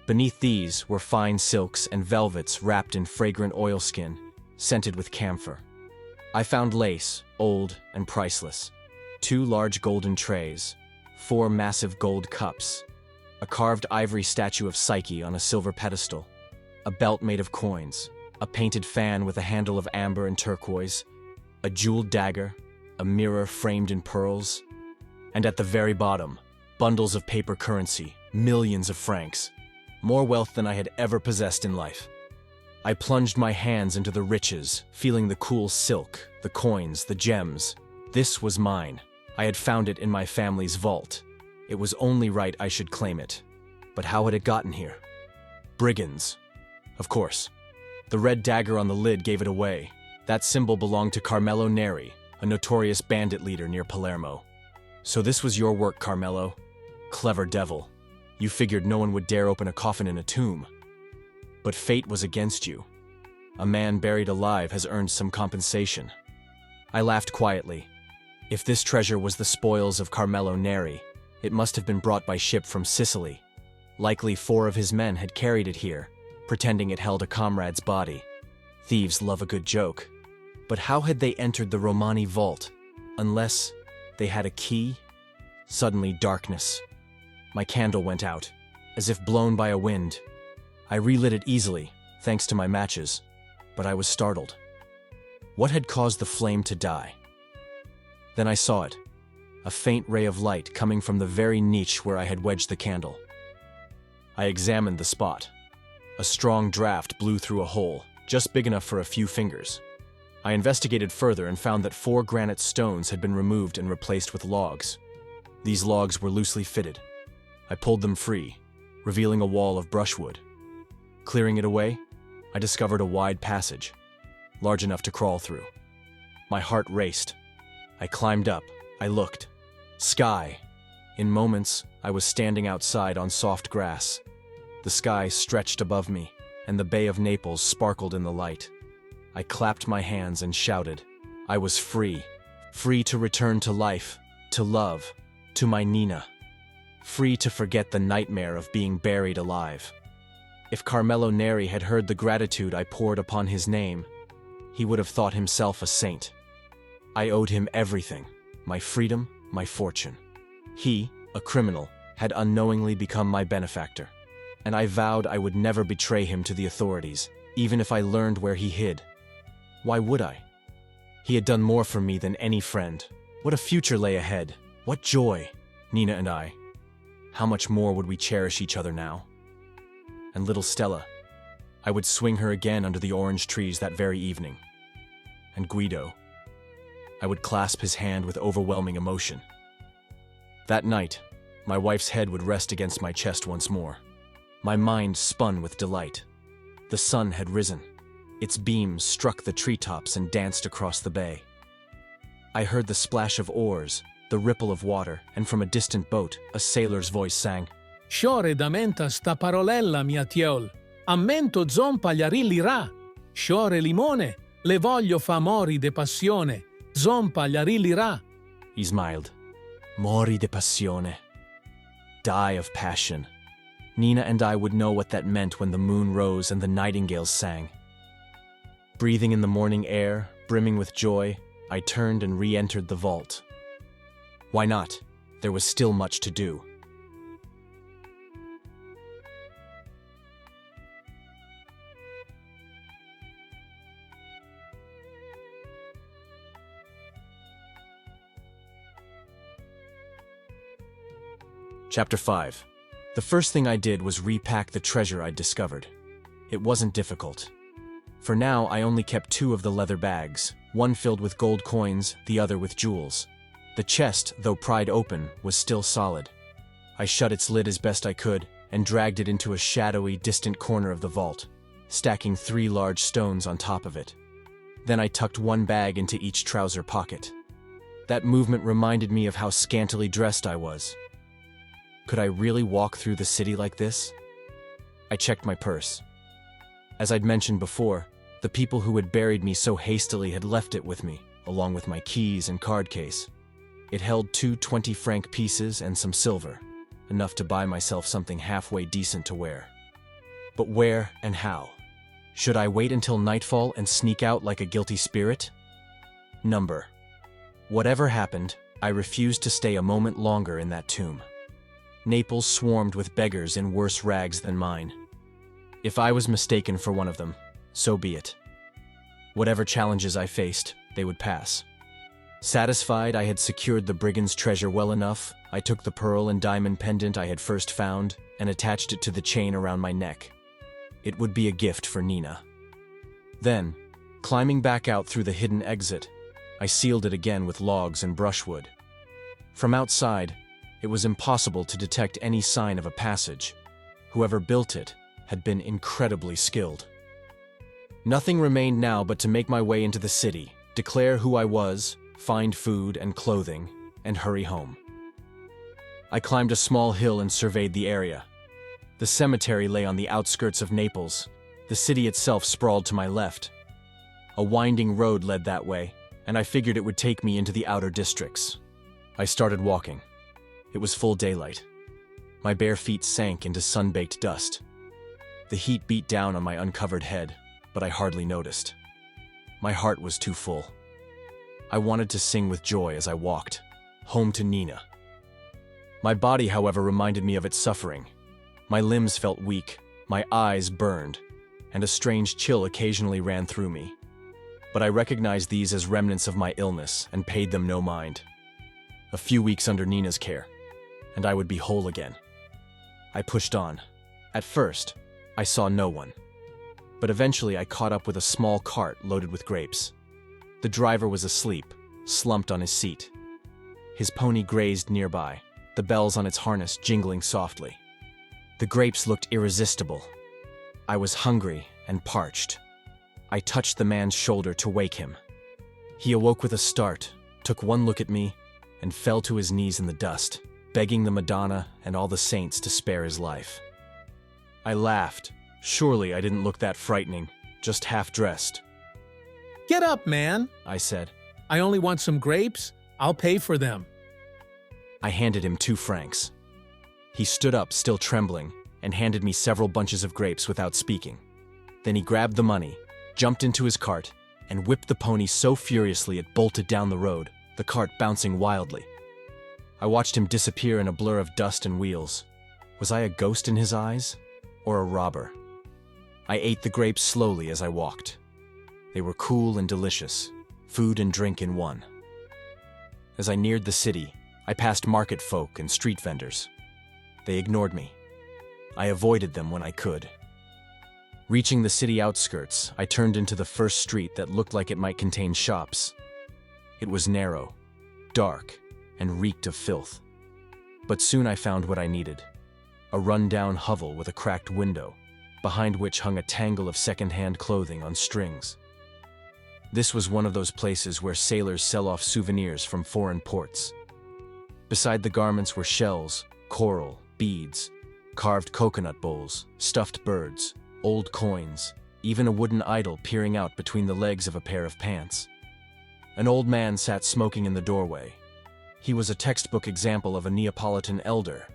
Beneath these were fine silks and velvets wrapped in fragrant oilskin, scented with camphor. I found lace, old and priceless, 2 large golden trays, 4 massive gold cups, a carved ivory statue of Psyche on a silver pedestal, a belt made of coins, a painted fan with a handle of amber and turquoise, a jeweled dagger, a mirror framed in pearls, and at the very bottom, bundles of paper currency, millions of francs, more wealth than I had ever possessed in life. I plunged my hands into the riches, feeling the cool silk, the coins, the gems. This was mine. I had found it in my family's vault. It was only right I should claim it. But how had it gotten here? Brigands. Of course. The red dagger on the lid gave it away. That symbol belonged to Carmelo Neri, a notorious bandit leader near Palermo. So this was your work, Carmelo. Clever devil. You figured no one would dare open a coffin in a tomb. But fate was against you. A man buried alive has earned some compensation. I laughed quietly. If this treasure was the spoils of Carmelo Neri, it must have been brought by ship from Sicily. Likely 4 of his men had carried it here, pretending it held a comrade's body. Thieves love a good joke. But how had they entered the Romani vault? Unless they had a key? Suddenly, darkness. My candle went out, as if blown by a wind. I relit it easily, thanks to my matches, but I was startled. What had caused the flame to die? Then I saw it, a faint ray of light coming from the very niche where I had wedged the candle. I examined the spot. A strong draft blew through a hole, just big enough for a few fingers. I investigated further and found that 4 granite stones had been removed and replaced with logs. These logs were loosely fitted. I pulled them free, revealing a wall of brushwood. Clearing it away, I discovered a wide passage, large enough to crawl through. My heart raced. I climbed up. I looked. Sky. In moments, I was standing outside on soft grass. The sky stretched above me, and the Bay of Naples sparkled in the light. I clapped my hands and shouted. I was free. Free to return to life, to love, to my Nina. Free to forget the nightmare of being buried alive. If Carmelo Neri had heard the gratitude I poured upon his name, he would have thought himself a saint. I owed him everything, my freedom, my fortune. He, a criminal, had unknowingly become my benefactor, and I vowed I would never betray him to the authorities, even if I learned where he hid. Why would I? He had done more for me than any friend. What a future lay ahead. What joy, Nina and I. How much more would we cherish each other now? And little Stella, I would swing her again under the orange trees that very evening. And Guido, I would clasp his hand with overwhelming emotion. That night, my wife's head would rest against my chest once more. My mind spun with delight. The sun had risen. Its beams struck the treetops and danced across the bay. I heard the splash of oars, the ripple of water, and from a distant boat, a sailor's voice sang, Sciore da menta sta parolella, mia tiol. Ammento zompa gli arilli Sciore limone, le voglio fa mori de passione. Zompa gli arilli He smiled. Mori de passione. Die of passion. Nina and I would know what that meant when the moon rose and the nightingales sang. Breathing in the morning air, brimming with joy, I turned and re-entered the vault. Why not? There was still much to do. Chapter 5. The first thing I did was repack the treasure I'd discovered. It wasn't difficult. For now, I only kept 2 of the leather bags, one filled with gold coins, the other with jewels. The chest, though pried open, was still solid. I shut its lid as best I could and dragged it into a shadowy, distant corner of the vault, stacking 3 large stones on top of it. Then I tucked one bag into each trouser pocket. That movement reminded me of how scantily dressed I was. Could I really walk through the city like this? I checked my purse. As I'd mentioned before, the people who had buried me so hastily had left it with me, along with my keys and card case. It held 2 20-franc pieces and some silver, enough to buy myself something halfway decent to wear. But where and how? Should I wait until nightfall and sneak out like a guilty spirit? Number. Whatever happened, I refused to stay a moment longer in that tomb. Naples swarmed with beggars in worse rags than mine. If I was mistaken for one of them, so be it. Whatever challenges I faced, they would pass. Satisfied I had secured the brigand's treasure well enough, I took the pearl and diamond pendant I had first found and attached it to the chain around my neck. It would be a gift for Nina. Then, climbing back out through the hidden exit, I sealed it again with logs and brushwood. From outside, it was impossible to detect any sign of a passage. Whoever built it had been incredibly skilled. Nothing remained now but to make my way into the city, declare who I was, find food and clothing, and hurry home. I climbed a small hill and surveyed the area. The cemetery lay on the outskirts of Naples. The city itself sprawled to my left. A winding road led that way, and I figured it would take me into the outer districts. I started walking. It was full daylight. My bare feet sank into sun-baked dust. The heat beat down on my uncovered head, but I hardly noticed. My heart was too full. I wanted to sing with joy as I walked, home to Nina. My body, however, reminded me of its suffering. My limbs felt weak, my eyes burned, and a strange chill occasionally ran through me. But I recognized these as remnants of my illness and paid them no mind. A few weeks under Nina's care, and I would be whole again. I pushed on. At first, I saw no one. But eventually I caught up with a small cart loaded with grapes. The driver was asleep, slumped on his seat. His pony grazed nearby, the bells on its harness jingling softly. The grapes looked irresistible. I was hungry and parched. I touched the man's shoulder to wake him. He awoke with a start, took one look at me, and fell to his knees in the dust, begging the Madonna and all the saints to spare his life. I laughed. Surely I didn't look that frightening, just half-dressed. Get up, man, I said. I only want some grapes. I'll pay for them. I handed him 2 francs. He stood up, still trembling, and handed me several bunches of grapes without speaking. Then he grabbed the money, jumped into his cart, and whipped the pony so furiously it bolted down the road, the cart bouncing wildly. I watched him disappear in a blur of dust and wheels. Was I a ghost in his eyes, or a robber? I ate the grapes slowly as I walked. They were cool and delicious, food and drink in one. As I neared the city, I passed market folk and street vendors. They ignored me. I avoided them when I could. Reaching the city outskirts, I turned into the first street that looked like it might contain shops. It was narrow, dark, and reeked of filth. But soon I found what I needed. A run-down hovel with a cracked window, behind which hung a tangle of second-hand clothing on strings. This was one of those places where sailors sell off souvenirs from foreign ports. Beside the garments were shells, coral, beads, carved coconut bowls, stuffed birds, old coins, even a wooden idol peering out between the legs of a pair of pants. An old man sat smoking in the doorway. He was a textbook example of a Neapolitan elder,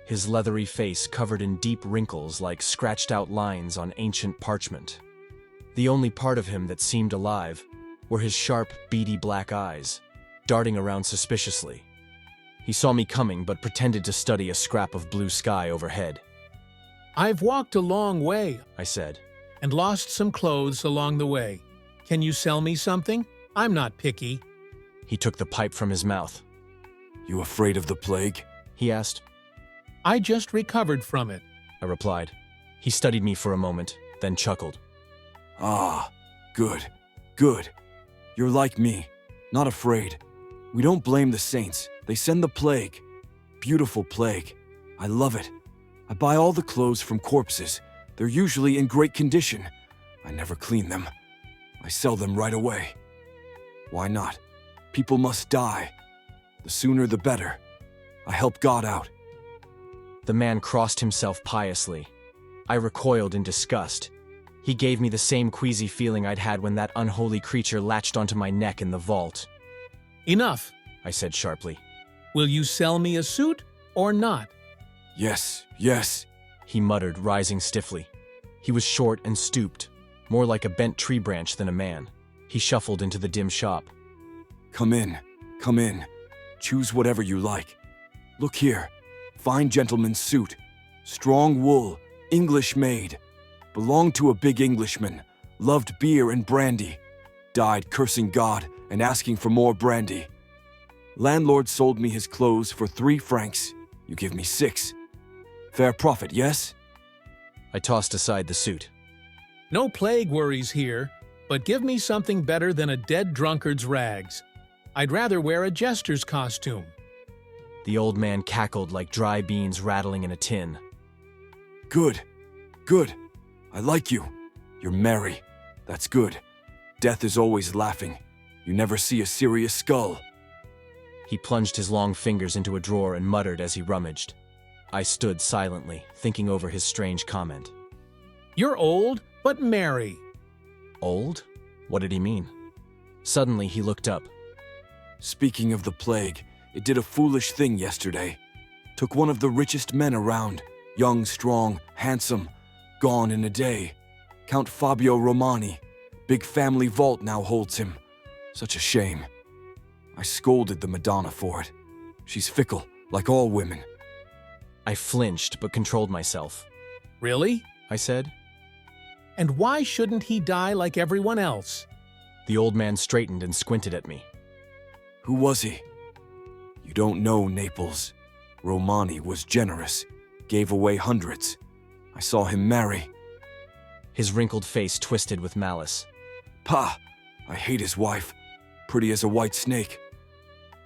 his leathery face covered in deep wrinkles like scratched-out lines on ancient parchment. The only part of him that seemed alive were his sharp, beady black eyes, darting around suspiciously. He saw me coming but pretended to study a scrap of blue sky overhead. I've walked a long way, I said. and lost some clothes along the way. Can you sell me something? I'm not picky. He took the pipe from his mouth. You afraid of the plague? He asked. I just recovered from it. I replied. He studied me for a moment, then chuckled. Ah, good, good. You're like me, not afraid. We don't blame the saints. They send the plague. Beautiful plague. I love it. I buy all the clothes from corpses. They're usually in great condition. I never clean them. I sell them right away. Why not? People must die. The sooner the better. I help God out. The man crossed himself piously. I recoiled in disgust. He gave me the same queasy feeling I'd had when that unholy creature latched onto my neck in the vault. Enough, I said sharply. Will you sell me a suit or not? Yes, yes. He muttered, rising stiffly. He was short and stooped, more like a bent tree branch than a man. He shuffled into the dim shop. Come in, come in. Choose whatever you like. Look here. Fine gentleman's suit. Strong wool, English made. Belonged to a big Englishman. Loved beer and brandy. Died cursing God and asking for more brandy. Landlord sold me his clothes for 3 francs. You give me 6. Fair profit, yes? I tossed aside the suit. No plague worries here. but give me something better than a dead drunkard's rags. I'd rather wear a jester's costume. The old man cackled like dry beans rattling in a tin. Good. Good. I like you. You're merry. That's good. Death is always laughing. You never see a serious skull. He plunged his long fingers into a drawer and muttered as he rummaged. I stood silently, thinking over his strange comment. You're old, but merry. Old? What did he mean? Suddenly he looked up. Speaking of the plague, it did a foolish thing yesterday. Took one of the richest men around. Young, strong, handsome. Gone in a day. Count Fabio Romani. Big family vault now holds him. Such a shame. I scolded the Madonna for it. She's fickle, like all women. I flinched but controlled myself. Really? I said. And why shouldn't he die like everyone else? The old man straightened and squinted at me. Who was he? You don't know Naples. Romani was generous. Gave away hundreds. I saw him marry. His wrinkled face twisted with malice. Pa! I hate his wife. Pretty as a white snake.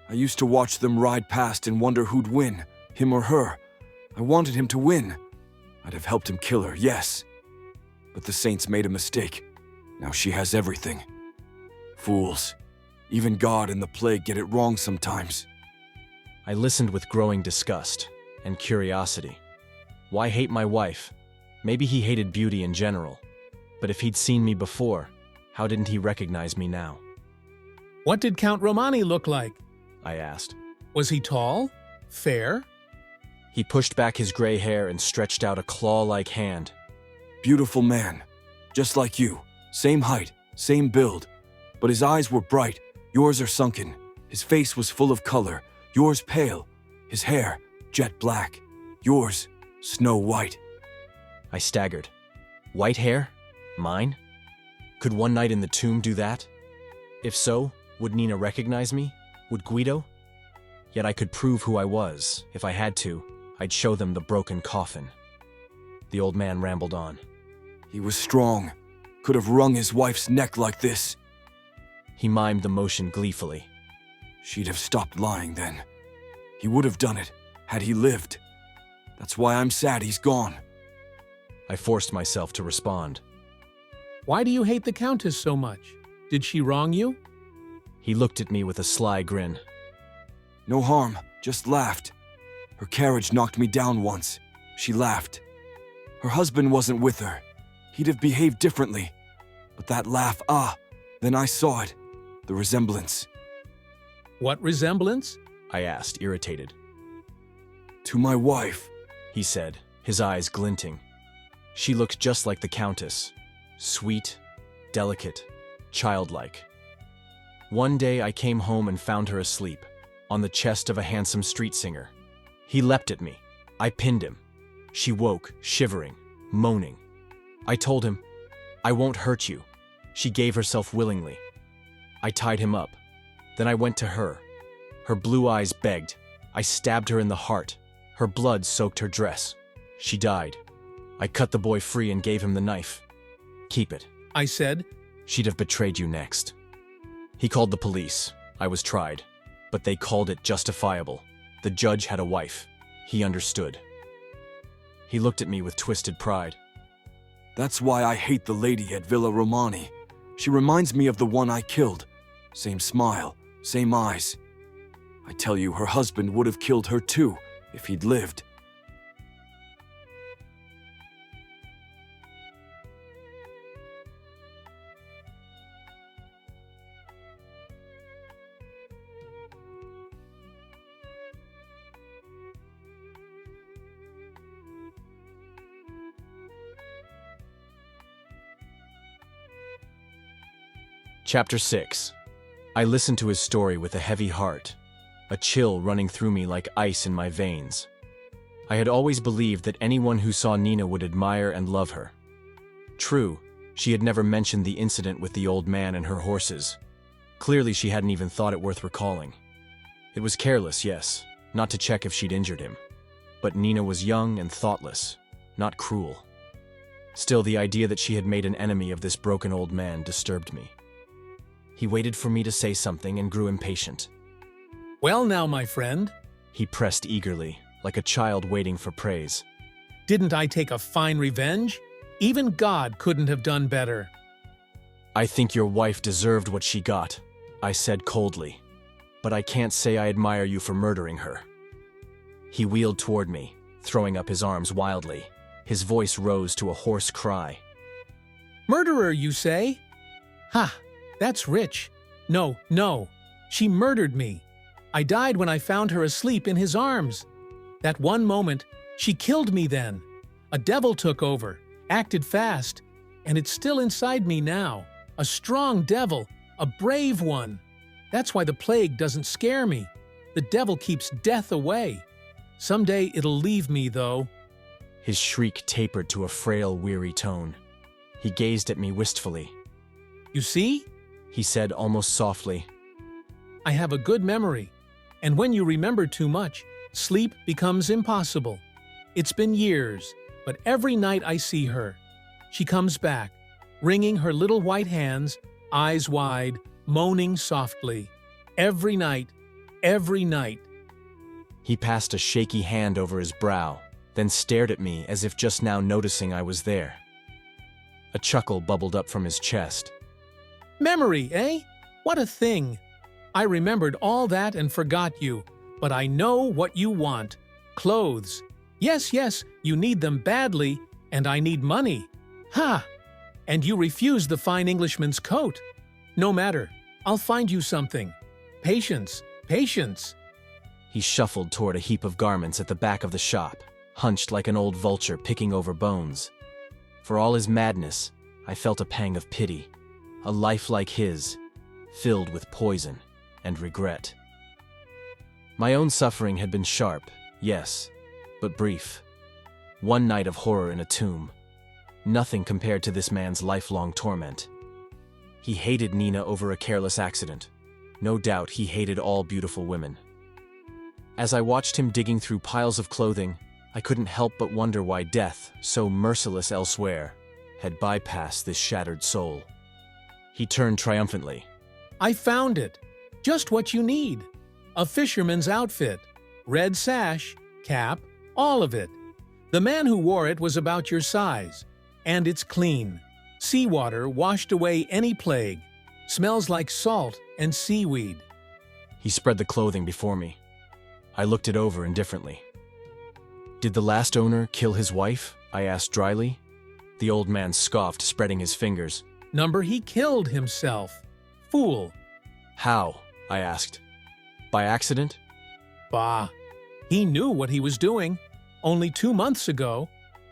I used to watch them ride past and wonder who'd win, him or her. I wanted him to win. I'd have helped him kill her, yes. But the saints made a mistake. Now she has everything. Fools. Even God and the plague get it wrong sometimes. I listened with growing disgust and curiosity. Why hate my wife? Maybe he hated beauty in general. But if he'd seen me before, how didn't he recognize me now? What did Count Romani look like? I asked. Was he tall? Fair? He pushed back his gray hair and stretched out a claw-like hand. Beautiful man. Just like you. Same height, same build. But his eyes were bright. Yours are sunken. His face was full of color. Yours pale. His hair, jet black. Yours, snow white. I staggered. White hair? Mine? Could one night in the tomb do that? If so, would Nina recognize me? Would Guido? Yet I could prove who I was. If I had to, I'd show them the broken coffin. The old man rambled on. He was strong. Could have wrung his wife's neck like this. He mimed the motion gleefully. She'd have stopped lying then. He would have done it, had he lived. That's why I'm sad he's gone. I forced myself to respond. Why do you hate the Countess so much? Did she wrong you? He looked at me with a sly grin. No harm, just laughed. Her carriage knocked me down once. She laughed. Her husband wasn't with her. He'd have behaved differently. But that laugh, then I saw it. The resemblance. What resemblance? I asked, irritated. To my wife, He said, his eyes glinting. She looked just like the Countess. Sweet, delicate, childlike. One day I came home and found her asleep, on the chest of a handsome street singer. He leapt at me. I pinned him. She woke, shivering, moaning. I told him, I won't hurt you. She gave herself willingly. I tied him up. Then I went to her. Her blue eyes begged. I stabbed her in the heart. Her blood soaked her dress. She died. I cut the boy free and gave him the knife. Keep it. I said. She'd have betrayed you next. He called the police. I was tried. But they called it justifiable. The judge had a wife. He understood. He looked at me with twisted pride. That's why I hate the lady at Villa Romani. She reminds me of the one I killed. Same smile, same eyes. I tell you, her husband would have killed her too, if he'd lived. Chapter 6. I listened to his story with a heavy heart, a chill running through me like ice in my veins. I had always believed that anyone who saw Nina would admire and love her. True, she had never mentioned the incident with the old man and her horses. Clearly she hadn't even thought it worth recalling. It was careless, yes, not to check if she'd injured him. But Nina was young and thoughtless, not cruel. Still, the idea that she had made an enemy of this broken old man disturbed me. He waited for me to say something and grew impatient. Well now, my friend, He pressed eagerly, like a child waiting for praise. didn't I take a fine revenge? Even God couldn't have done better. I think your wife deserved what she got, I said coldly. But I can't say I admire you for murdering her. He wheeled toward me, throwing up his arms wildly. His voice rose to a hoarse cry. Murderer, you say? Ha, that's rich. No, no, she murdered me. I died when I found her asleep in his arms. That one moment, she killed me then. A devil took over, acted fast, and it's still inside me now. A strong devil, a brave one. That's why the plague doesn't scare me. The devil keeps death away. Someday it'll leave me, though. His shriek tapered to a frail, weary tone. He gazed at me wistfully. You see? He said almost softly. I have a good memory, and when you remember too much, sleep becomes impossible. It's been years, but every night I see her. She comes back, wringing her little white hands, eyes wide, moaning softly. Every night, every night. He passed a shaky hand over his brow, then stared at me as if just now noticing I was there. A chuckle bubbled up from his chest. Memory, eh? What a thing! I remembered all that and forgot you, but I know what you want. Clothes. Yes, yes, you need them badly, and I need money. Ha! And you refuse the fine Englishman's coat. No matter, I'll find you something. Patience, patience. He shuffled toward a heap of garments at the back of the shop, hunched like an old vulture picking over bones. For all his madness, I felt a pang of pity. A life like his, filled with poison and regret. My own suffering had been sharp, yes, but brief. One night of horror in a tomb. Nothing compared to this man's lifelong torment. He hated Nina over a careless accident. No doubt he hated all beautiful women. As I watched him digging through piles of clothing, I couldn't help but wonder why death, so merciless elsewhere, had bypassed this shattered soul. He turned triumphantly. I found it. Just what you need. A fisherman's outfit. Red sash, cap, all of it. The man who wore it was about your size. And it's clean. Seawater washed away any plague. Smells like salt and seaweed. He spread the clothing before me. I looked it over indifferently. Did the last owner kill his wife? I asked dryly. The old man scoffed, spreading his fingers. Number he killed himself. Fool. How? I asked. By accident? Bah. He knew what he was doing. Only 2 months ago.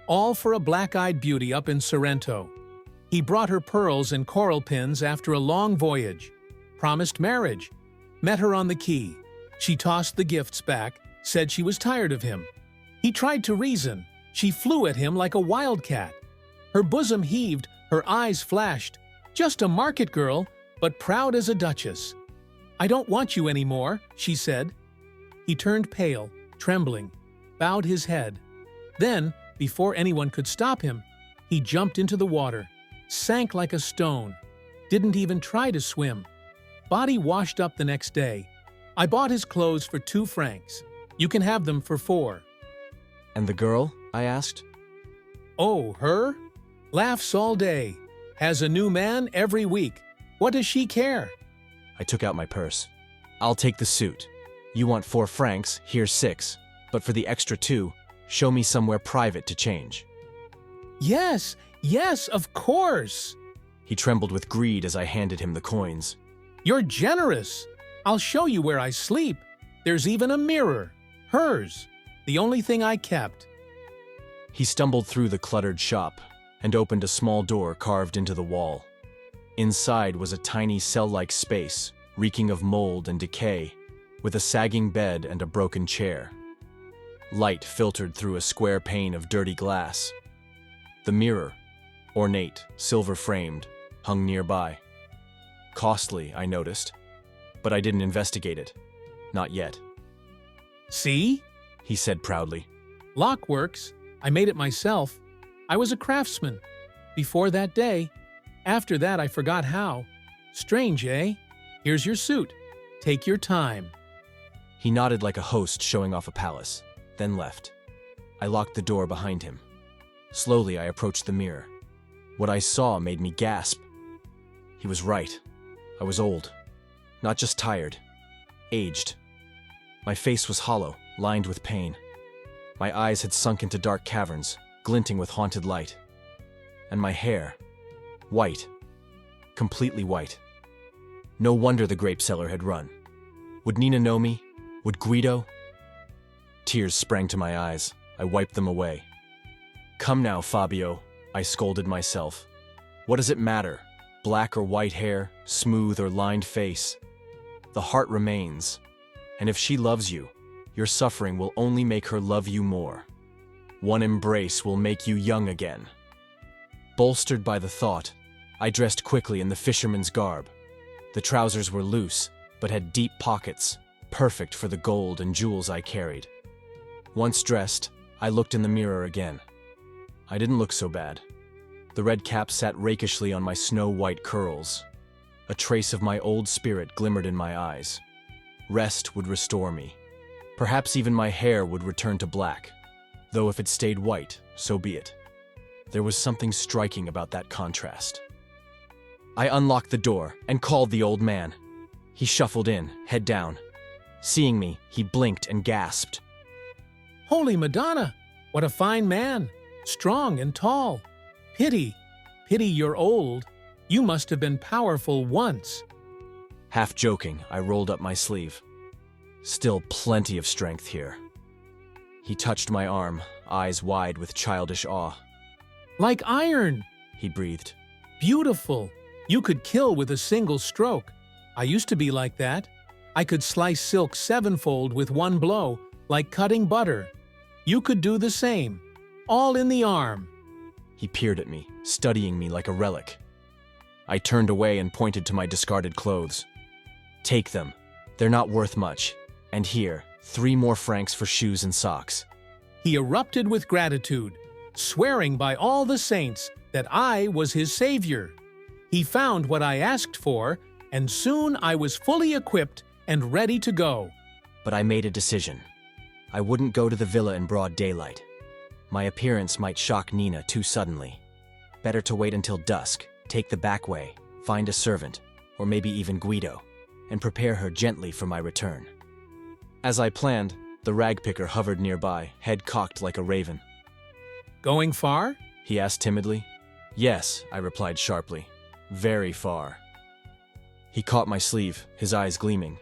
All for a black-eyed beauty up in Sorrento. He brought her pearls and coral pins after a long voyage. Promised marriage. Met her on the quay. She tossed the gifts back, said she was tired of him. He tried to reason. She flew at him like a wildcat. Her bosom heaved, her eyes flashed. Just a market girl, but proud as a duchess. I don't want you anymore, she said. He turned pale, trembling, bowed his head. Then, before anyone could stop him, he jumped into the water, sank like a stone, didn't even try to swim. Body washed up the next day. I bought his clothes for 2 francs. You can have them for 4. And the girl? I asked. Oh, her? Laughs all day. Has a new man every week. What does she care? I took out my purse. I'll take the suit. You want 4 francs, here's 6. But for the extra 2, show me somewhere private to change. Yes, yes, of course. He trembled with greed as I handed him the coins. You're generous. I'll show you where I sleep. There's even a mirror. Hers. The only thing I kept. He stumbled through the cluttered shop and opened a small door carved into the wall. Inside was a tiny cell-like space, reeking of mold and decay, with a sagging bed and a broken chair. Light filtered through a square pane of dirty glass. The mirror, ornate, silver-framed, hung nearby. Costly, I noticed, but I didn't investigate it. Not yet. See? He said proudly. Lock works. I made it myself. I was a craftsman. Before that day. After that, I forgot how. Strange, eh? Here's your suit. Take your time. He nodded like a host showing off a palace, then left. I locked the door behind him. Slowly, I approached the mirror. What I saw made me gasp. He was right. I was old. Not just tired. Aged. My face was hollow, lined with pain. My eyes had sunk into dark caverns, glinting with haunted light. And my hair. White. Completely white. No wonder the grape seller had run. Would Nina know me? Would Guido? Tears sprang to my eyes. I wiped them away. Come now, Fabio, I scolded myself. What does it matter? Black or white hair, smooth or lined face? The heart remains. And if she loves you, your suffering will only make her love you more. One embrace will make you young again. Bolstered by the thought, I dressed quickly in the fisherman's garb. The trousers were loose, but had deep pockets, perfect for the gold and jewels I carried. Once dressed, I looked in the mirror again. I didn't look so bad. The red cap sat rakishly on my snow-white curls. A trace of my old spirit glimmered in my eyes. Rest would restore me. Perhaps even my hair would return to black, though if it stayed white, so be it. There was something striking about that contrast. I unlocked the door and called the old man. He shuffled in, head down. Seeing me, he blinked and gasped. Holy Madonna! What a fine man! Strong and tall. Pity you're old. You must have been powerful once. Half joking, I rolled up my sleeve. Still plenty of strength here. He touched my arm, eyes wide with childish awe. Like iron, He breathed. beautiful. You could kill with a single stroke. I used to be like that. I could slice silk sevenfold with one blow, like cutting butter. You could do the same. All in the arm. He peered at me, studying me like a relic. I turned away and pointed to my discarded clothes. Take them. They're not worth much. And here, 3 more francs for shoes and socks. He erupted with gratitude, swearing by all the saints that I was his savior. He found what I asked for, and soon I was fully equipped and ready to go. But I made a decision. I wouldn't go to the villa in broad daylight. My appearance might shock Nina too suddenly. Better to wait until dusk, take the back way, find a servant, or maybe even Guido, and prepare her gently for my return. As I planned, the rag picker hovered nearby, head cocked like a raven. Going far? He asked timidly. Yes, I replied sharply. Very far. He caught my sleeve, his eyes gleaming.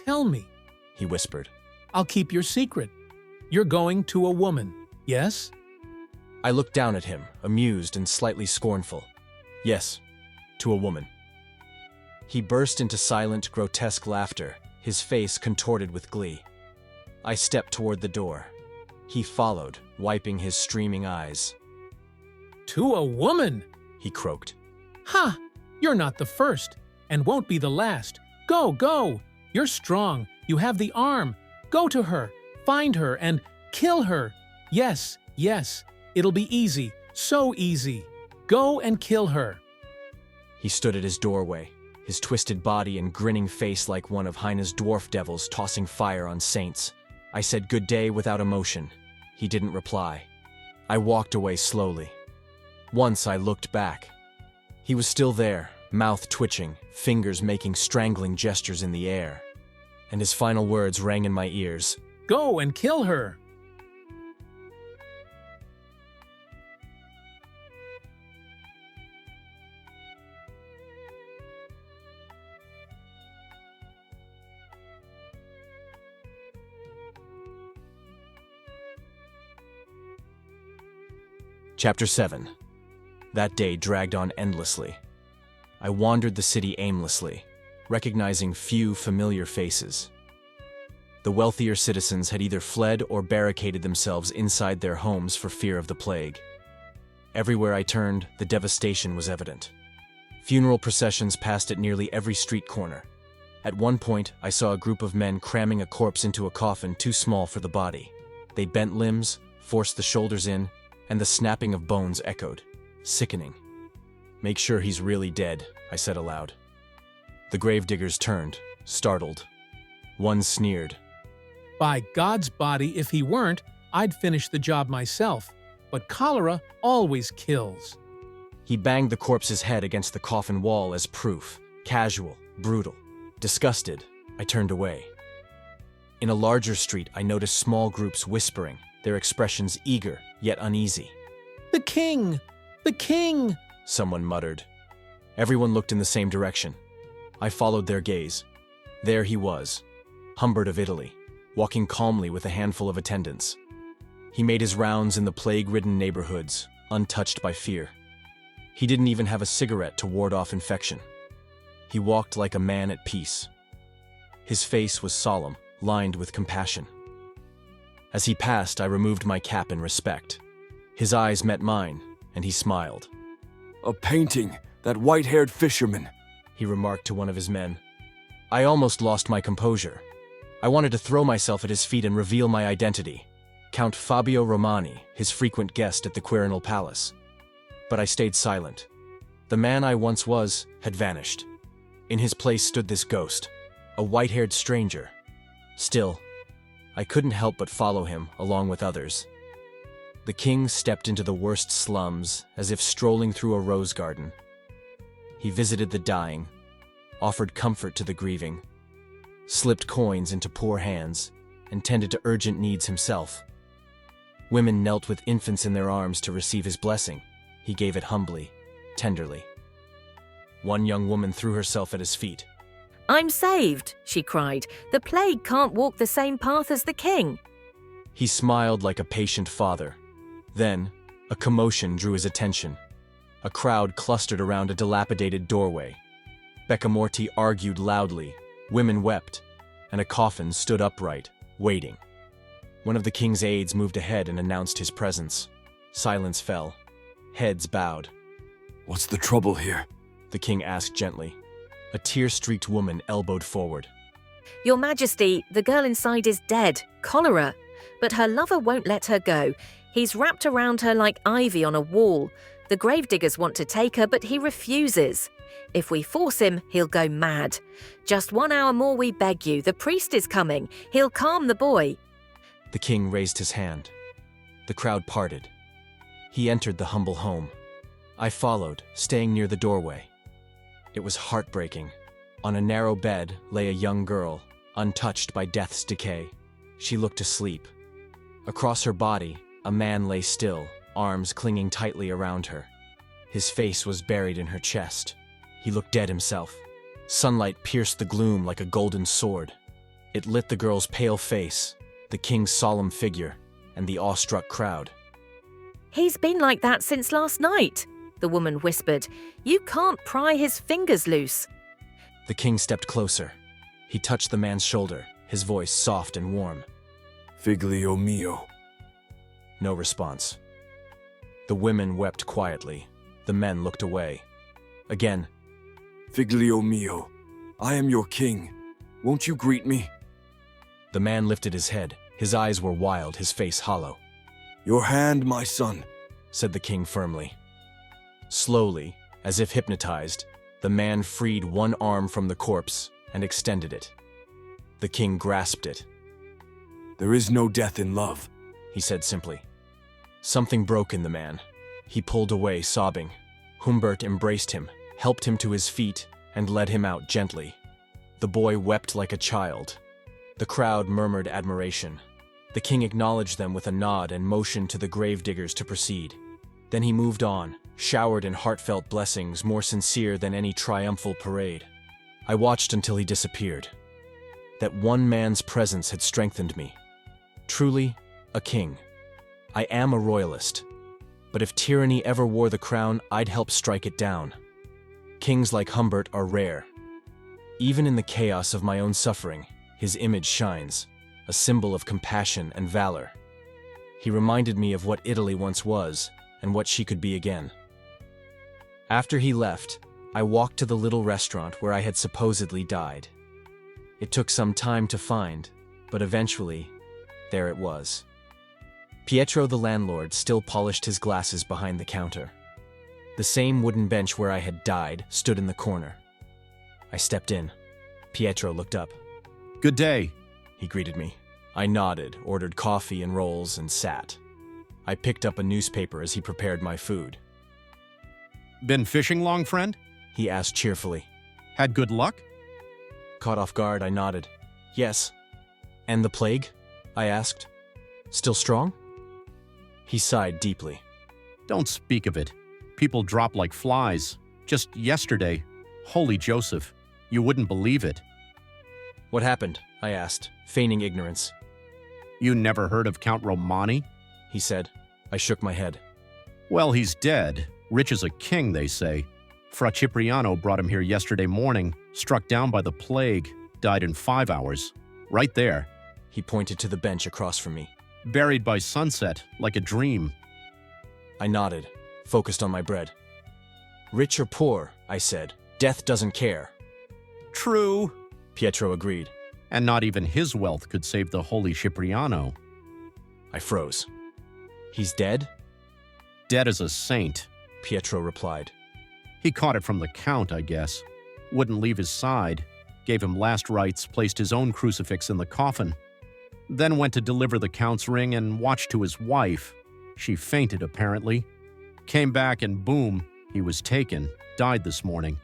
Tell me, He whispered. I'll keep your secret. You're going to a woman, yes? I looked down at him, amused and slightly scornful. Yes, to a woman. He burst into silent, grotesque laughter, his face contorted with glee. I stepped toward the door. He followed, wiping his streaming eyes. To a woman? He croaked. Ha! You're not the first, and won't be the last. Go, go! You're strong. You have the arm. Go to her, find her, and kill her. Yes, yes. It'll be easy. So easy. Go and kill her. He stood at his doorway, his twisted body and grinning face like one of Heine's dwarf devils tossing fire on saints. I said good day without emotion. He didn't reply. I walked away slowly. Once I looked back. He was still there, mouth twitching, fingers making strangling gestures in the air. And his final words rang in my ears. Go and kill her. Chapter 7. That day dragged on endlessly. I wandered the city aimlessly, recognizing few familiar faces. The wealthier citizens had either fled or barricaded themselves inside their homes for fear of the plague. Everywhere I turned, the devastation was evident. Funeral processions passed at nearly every street corner. At one point, I saw a group of men cramming a corpse into a coffin too small for the body. They bent limbs, forced the shoulders in, and the snapping of bones echoed, sickening. "Make sure he's really dead," I said aloud. The gravediggers turned, startled. One sneered. By God's body, if he weren't, I'd finish the job myself. But cholera always kills. He banged the corpse's head against the coffin wall as proof, casual, brutal. Disgusted, I turned away. In a larger street, I noticed small groups whispering, their expressions eager, yet uneasy. The king! The king! Someone muttered. Everyone looked in the same direction. I followed their gaze. There he was, Humbert of Italy, walking calmly with a handful of attendants. He made his rounds in the plague-ridden neighborhoods, untouched by fear. He didn't even have a cigarette to ward off infection. He walked like a man at peace. His face was solemn, lined with compassion. As he passed, I removed my cap in respect. His eyes met mine, and he smiled. A painting, that white-haired fisherman, he remarked to one of his men. I almost lost my composure. I wanted to throw myself at his feet and reveal my identity. Count Fabio Romani, his frequent guest at the Quirinal Palace. But I stayed silent. The man I once was had vanished. In his place stood this ghost, a white-haired stranger. Still, I couldn't help but follow him, along with others. The king stepped into the worst slums, as if strolling through a rose garden. He visited the dying, offered comfort to the grieving, slipped coins into poor hands, and tended to urgent needs himself. Women knelt with infants in their arms to receive his blessing. He gave it humbly, tenderly. One young woman threw herself at his feet. I'm saved, she cried. The plague can't walk the same path as the king. He smiled like a patient father. Then, a commotion drew his attention. A crowd clustered around a dilapidated doorway. Beccamorti argued loudly, women wept, and a coffin stood upright, waiting. One of the king's aides moved ahead and announced his presence. Silence fell. Heads bowed. What's the trouble here? The king asked gently. A tear-streaked woman elbowed forward. Your Majesty, the girl inside is dead, cholera, but her lover won't let her go. He's wrapped around her like ivy on a wall. The gravediggers want to take her, but he refuses. If we force him, he'll go mad. Just 1 hour more, we beg you. The priest is coming. He'll calm the boy. The king raised his hand. The crowd parted. He entered the humble home. I followed, staying near the doorway. It was heartbreaking. On a narrow bed lay a young girl, untouched by death's decay. She looked asleep. Across her body, a man lay still, arms clinging tightly around her. His face was buried in her chest. He looked dead himself. Sunlight pierced the gloom like a golden sword. It lit the girl's pale face, the king's solemn figure, and the awestruck crowd. He's been like that since last night, the woman whispered. You can't pry his fingers loose. The king stepped closer. He touched the man's shoulder, his voice soft and warm. Figlio mio. No response. The women wept quietly. The men looked away. Again. Figlio mio. I am your king. Won't you greet me? The man lifted his head. His eyes were wild, his face hollow. Your hand, my son, said the king firmly. Slowly, as if hypnotized, the man freed one arm from the corpse and extended it. The king grasped it. There is no death in love, he said simply. Something broke in the man. He pulled away, sobbing. Humbert embraced him, helped him to his feet, and led him out gently. The boy wept like a child. The crowd murmured admiration. The king acknowledged them with a nod and motioned to the gravediggers to proceed. Then he moved on, showered in heartfelt blessings more sincere than any triumphal parade. I watched until he disappeared. That one man's presence had strengthened me. Truly, a king. I am a royalist. But if tyranny ever wore the crown, I'd help strike it down. Kings like Humbert are rare. Even in the chaos of my own suffering, his image shines, a symbol of compassion and valor. He reminded me of what Italy once was, and what she could be again. After he left, I walked to the little restaurant where I had supposedly died. It took some time to find, but eventually, there it was. Pietro the landlord still polished his glasses behind the counter. The same wooden bench where I had died stood in the corner. I stepped in. Pietro looked up. Good day. He greeted me. I nodded, ordered coffee and rolls, and sat. I picked up a newspaper as he prepared my food. Been fishing long, friend? He asked cheerfully. Had good luck? Caught off guard, I nodded. Yes. And the plague? I asked. Still strong? He sighed deeply. Don't speak of it. People drop like flies. Just yesterday. Holy Joseph, you wouldn't believe it. What happened? I asked, feigning ignorance. You never heard of Count Romani? He said. I shook my head. Well, he's dead. Rich as a king, they say. Fra Cipriano brought him here yesterday morning, struck down by the plague, died in 5 hours. Right there. He pointed to the bench across from me. Buried by sunset, like a dream. I nodded, focused on my bread. Rich or poor, I said, death doesn't care. True, Pietro agreed. And not even his wealth could save the holy Cipriano. I froze. He's dead? Dead as a saint, Pietro replied. He caught it from the Count, I guess. Wouldn't leave his side. Gave him last rites, placed his own crucifix in the coffin. Then went to deliver the Count's ring and watched to his wife. She fainted, apparently. Came back and boom, he was taken. Died this morning.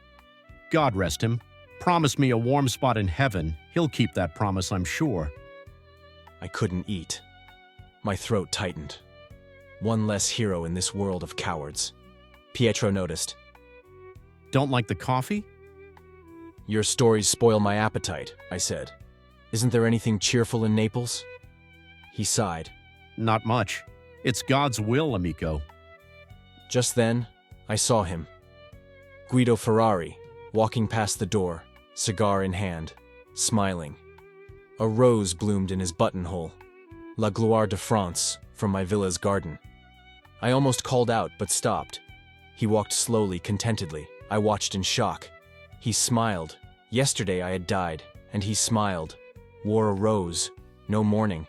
God rest him. Promised me a warm spot in heaven. He'll keep that promise, I'm sure. I couldn't eat. My throat tightened. One less hero in this world of cowards. Pietro noticed. Don't like the coffee? Your stories spoil my appetite, I said. Isn't there anything cheerful in Naples? He sighed. Not much. It's God's will, amico. Just then, I saw him. Guido Ferrari, walking past the door, cigar in hand, smiling. A rose bloomed in his buttonhole. La Gloire de France, from my villa's garden. I almost called out, but stopped. He walked slowly, contentedly. I watched in shock. He smiled. Yesterday I had died, and he smiled. Wore a rose. No mourning.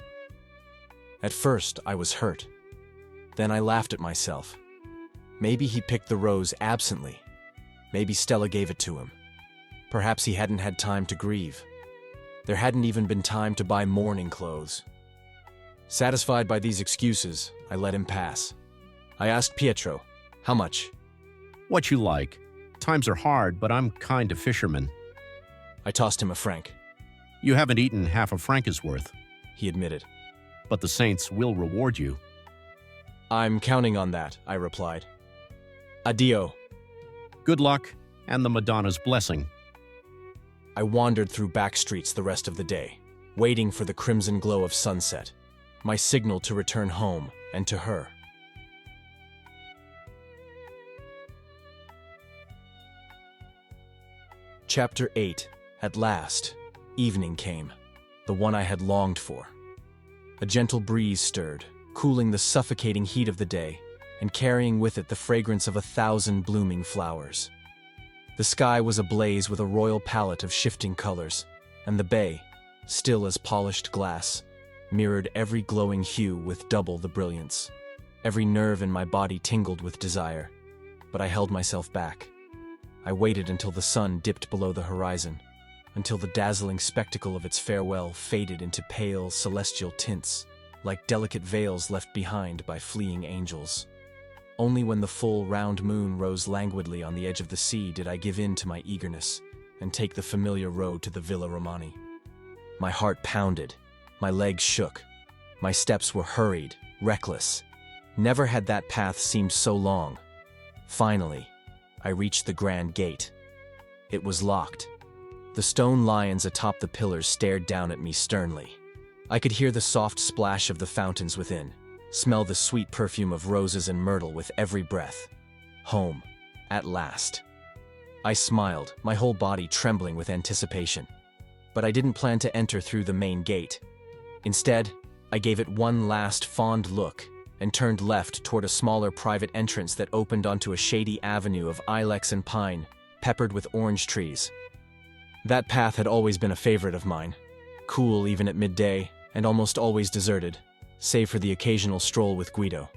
At first, I was hurt. Then I laughed at myself. Maybe he picked the rose absently. Maybe Stella gave it to him. Perhaps he hadn't had time to grieve. There hadn't even been time to buy mourning clothes. Satisfied by these excuses, I let him pass. I asked Pietro, how much? What you like. Times are hard, but I'm kind of fisherman. I tossed him a franc. You haven't eaten half a franca's worth, he admitted. but the saints will reward you. I'm counting on that, I replied. Addio. Good luck, and the Madonna's blessing. I wandered through back streets the rest of the day, waiting for the crimson glow of sunset, my signal to return home and to her. Chapter 8. At last, evening came, the one I had longed for. A gentle breeze stirred, cooling the suffocating heat of the day and carrying with it the fragrance of 1,000 blooming flowers. The sky was ablaze with a royal palette of shifting colors, and the bay, still as polished glass, mirrored every glowing hue with double the brilliance. Every nerve in my body tingled with desire, but I held myself back. I waited until the sun dipped below the horizon, until the dazzling spectacle of its farewell faded into pale, celestial tints, like delicate veils left behind by fleeing angels. Only when the full, round moon rose languidly on the edge of the sea did I give in to my eagerness and take the familiar road to the Villa Romani. My heart pounded, my legs shook, my steps were hurried, reckless. Never had that path seemed so long. Finally, I reached the grand gate. It was locked. The stone lions atop the pillars stared down at me sternly. I could hear the soft splash of the fountains within, smell the sweet perfume of roses and myrtle with every breath. Home, at last. I smiled, my whole body trembling with anticipation. But I didn't plan to enter through the main gate. Instead, I gave it one last fond look and turned left toward a smaller private entrance that opened onto a shady avenue of ilex and pine, peppered with orange trees. That path had always been a favorite of mine, cool even at midday and almost always deserted, save for the occasional stroll with Guido.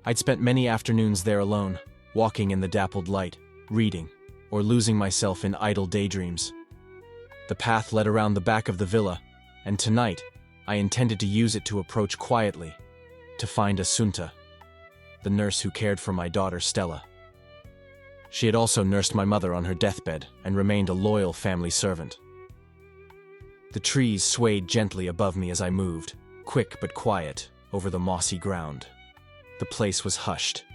I'd spent many afternoons there alone, walking in the dappled light, reading, or losing myself in idle daydreams. The path led around the back of the villa, and tonight, I intended to use it to approach quietly, to find Assunta, the nurse who cared for my daughter Stella. She had also nursed my mother on her deathbed and remained a loyal family servant. The trees swayed gently above me as I moved, quick but quiet, over the mossy ground. The place was hushed.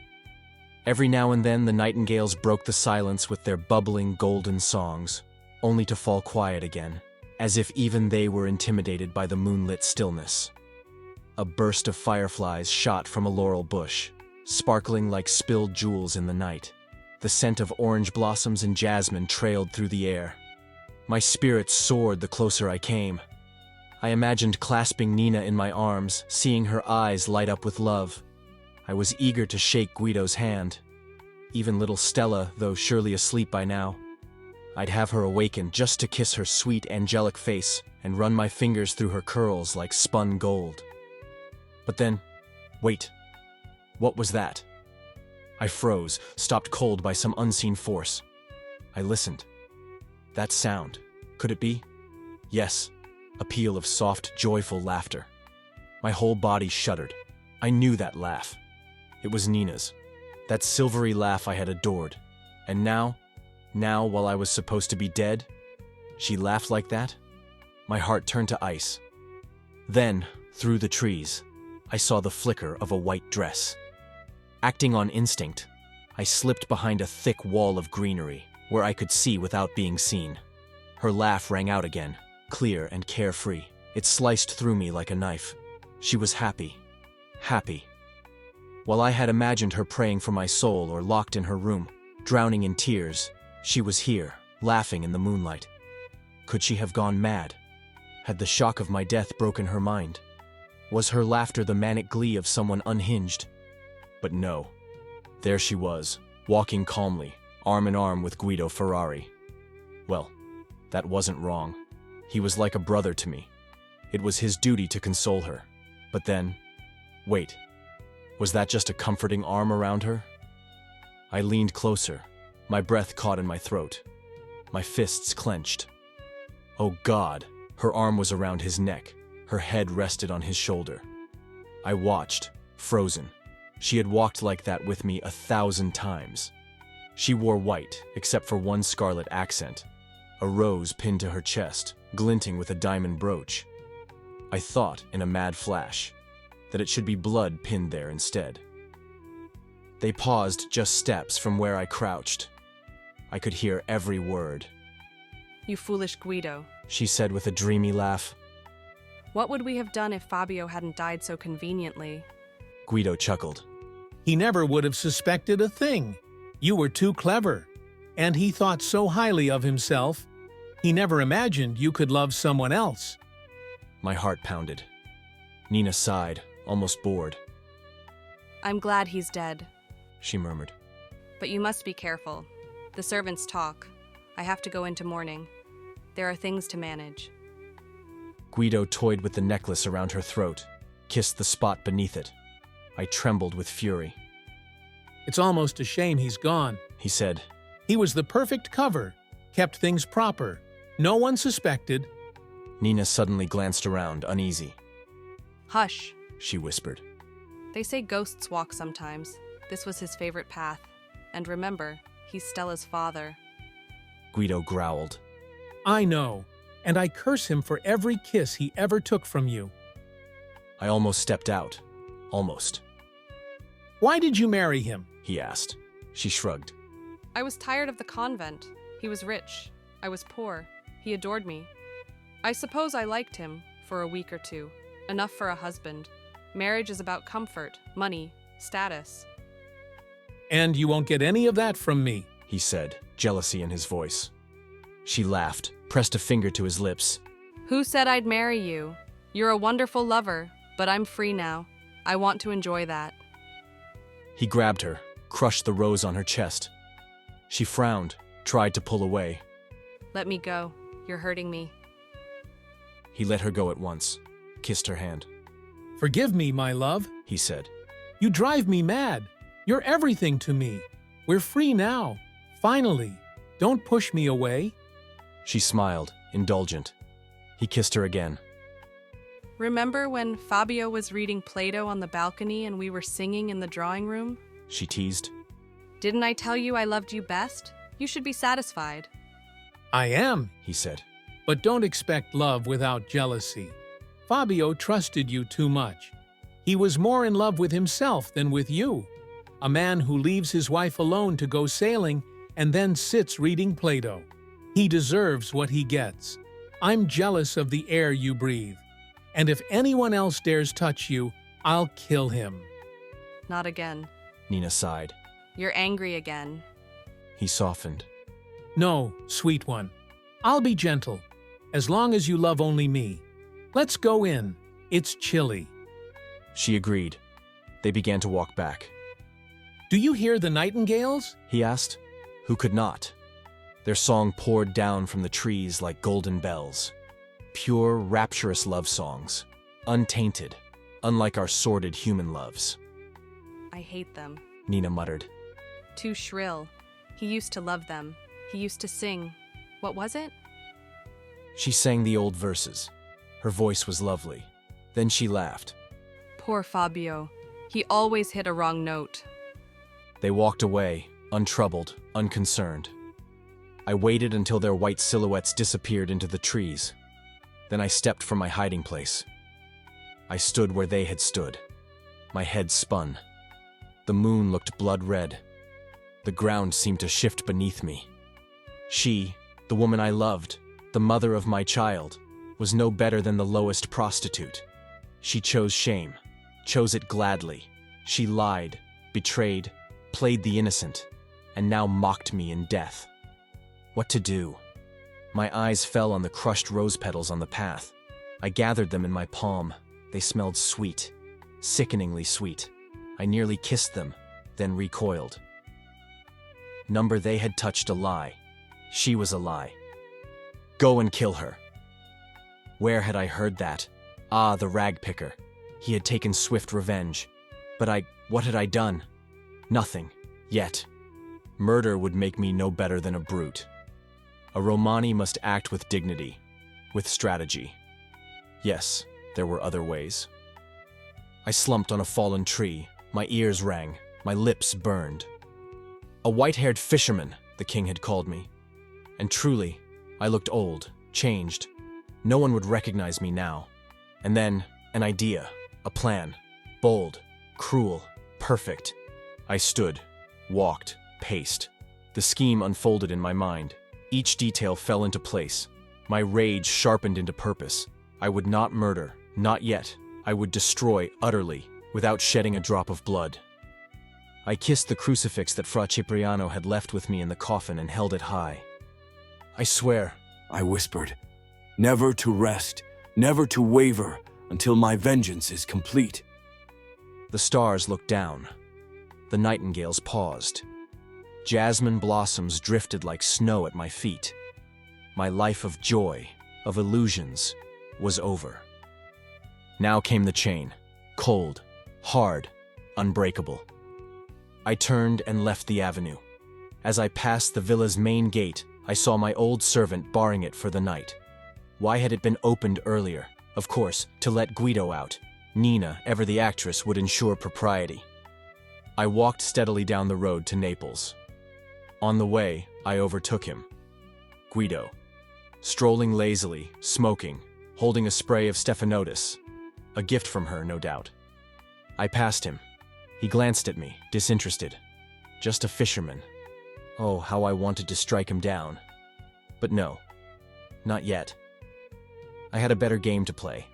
Every now and then the nightingales broke the silence with their bubbling golden songs, only to fall quiet again, as if even they were intimidated by the moonlit stillness. A burst of fireflies shot from a laurel bush, sparkling like spilled jewels in the night. The scent of orange blossoms and jasmine trailed through the air. My spirit soared the closer I came. I imagined clasping Nina in my arms, seeing her eyes light up with love. I was eager to shake Guido's hand. Even little Stella, though surely asleep by now. I'd have her awaken just to kiss her sweet, angelic face and run my fingers through her curls like spun gold. But then, wait. What was that? I froze, stopped cold by some unseen force. I listened. That sound. Could it be? Yes, a peal of soft, joyful laughter. My whole body shuddered. I knew that laugh. It was Nina's. That silvery laugh I had adored. And now, while I was supposed to be dead, she laughed like that? My heart turned to ice. Then, through the trees, I saw the flicker of a white dress. Acting on instinct, I slipped behind a thick wall of greenery, where I could see without being seen. Her laugh rang out again, clear and carefree. It sliced through me like a knife. She was happy. Happy. While I had imagined her praying for my soul or locked in her room, drowning in tears, she was here, laughing in the moonlight. Could she have gone mad? Had the shock of my death broken her mind? Was her laughter the manic glee of someone unhinged? But no. There she was, walking calmly, arm in arm with Guido Ferrari. Well, that wasn't wrong. He was like a brother to me. It was his duty to console her. But then, wait, was that just a comforting arm around her? I leaned closer, my breath caught in my throat, my fists clenched. Oh God, her arm was around his neck, her head rested on his shoulder. I watched, frozen. She had walked like that with me 1,000 times. She wore white, except for one scarlet accent, a rose pinned to her chest, glinting with a diamond brooch. I thought, in a mad flash, that it should be blood pinned there instead. They paused just steps from where I crouched. I could hear every word. You foolish Guido, she said with a dreamy laugh. What would we have done if Fabio hadn't died so conveniently? Guido chuckled. He never would have suspected a thing. You were too clever. And he thought so highly of himself. He never imagined you could love someone else. My heart pounded. Nina sighed, almost bored. I'm glad he's dead, she murmured. but you must be careful. The servants talk. I have to go into mourning. There are things to manage. Guido toyed with the necklace around her throat, kissed the spot beneath it. I trembled with fury. It's almost a shame he's gone, He said. He was the perfect cover, kept things proper. No one suspected. Nina suddenly glanced around, uneasy. Hush, She whispered. they say ghosts walk sometimes. This was his favorite path. And remember, he's Stella's father. Guido growled. I know, and I curse him for every kiss he ever took from you. I almost stepped out. Almost. Why did you marry him? He asked. She shrugged. I was tired of the convent. He was rich. I was poor. He adored me. I suppose I liked him for a week or two. Enough for a husband. Marriage is about comfort, money, status. And you won't get any of that from me, He said, jealousy in his voice. She laughed, pressed a finger to his lips. Who said I'd marry you? You're a wonderful lover, but I'm free now. I want to enjoy that. He grabbed her, crushed the rose on her chest. She frowned, tried to pull away. Let me go. You're hurting me. He let her go at once, kissed her hand. Forgive me, my love, he said. You drive me mad. You're everything to me. We're free now. Finally. Don't push me away. She smiled, indulgent. He kissed her again. Remember when Fabio was reading Plato on the balcony and we were singing in the drawing room? She teased. Didn't I tell you I loved you best? You should be satisfied. I am, He said. but don't expect love without jealousy. Fabio trusted you too much. He was more in love with himself than with you. A man who leaves his wife alone to go sailing and then sits reading Plato. He deserves what he gets. I'm jealous of the air you breathe. And if anyone else dares touch you, I'll kill him. Not again. Nina sighed. You're angry again. He softened. No, sweet one. I'll be gentle, as long as you love only me. Let's go in. It's chilly. She agreed. They began to walk back. Do you hear the nightingales? He asked. Who could not? Their song poured down from the trees like golden bells. Pure, rapturous love songs. Untainted, unlike our sordid human loves. I hate them. Nina muttered. Too shrill. He used to love them. He used to sing. What was it? She sang the old verses. Her voice was lovely. Then she laughed. Poor Fabio. He always hit a wrong note. They walked away, untroubled, unconcerned. I waited until their white silhouettes disappeared into the trees. Then I stepped from my hiding place. I stood where they had stood. My head spun. The moon looked blood red. The ground seemed to shift beneath me. She, the woman I loved, the mother of my child, was no better than the lowest prostitute. She chose shame, chose it gladly. She lied, betrayed, played the innocent, and now mocked me in death. What to do? My eyes fell on the crushed rose petals on the path. I gathered them in my palm. They smelled sweet, sickeningly sweet. I nearly kissed them, then recoiled. Number they had touched a lie. She was a lie. Go and kill her. Where had I heard that? Ah, the rag picker. He had taken swift revenge. But what had I done? Nothing. Yet. Murder would make me no better than a brute. A Romani must act with dignity, with strategy. Yes, there were other ways. I slumped on a fallen tree. My ears rang. My lips burned. A white-haired fisherman, the king had called me. And truly, I looked old, changed. No one would recognize me now. And then, an idea, a plan. Bold, cruel, perfect. I stood, walked, paced. The scheme unfolded in my mind. Each detail fell into place. My rage sharpened into purpose. I would not murder, not yet. I would destroy utterly, without shedding a drop of blood. I kissed the crucifix that Fra Cipriano had left with me in the coffin and held it high. I swear, I whispered, never to rest, never to waver until my vengeance is complete. The stars looked down. The nightingales paused. Jasmine blossoms drifted like snow at my feet. My life of joy, of illusions, was over. Now came the chain, cold, hard, unbreakable. I turned and left the avenue. As I passed the villa's main gate, I saw my old servant barring it for the night. Why had it been opened earlier? Of course, to let Guido out. Nina, ever the actress, would ensure propriety. I walked steadily down the road to Naples. On the way, I overtook him. Guido. Strolling lazily, smoking, holding a spray of stephanotis. A gift from her, no doubt. I passed him. He glanced at me, disinterested. Just a fisherman. Oh, how I wanted to strike him down. But no, not yet. I had a better game to play.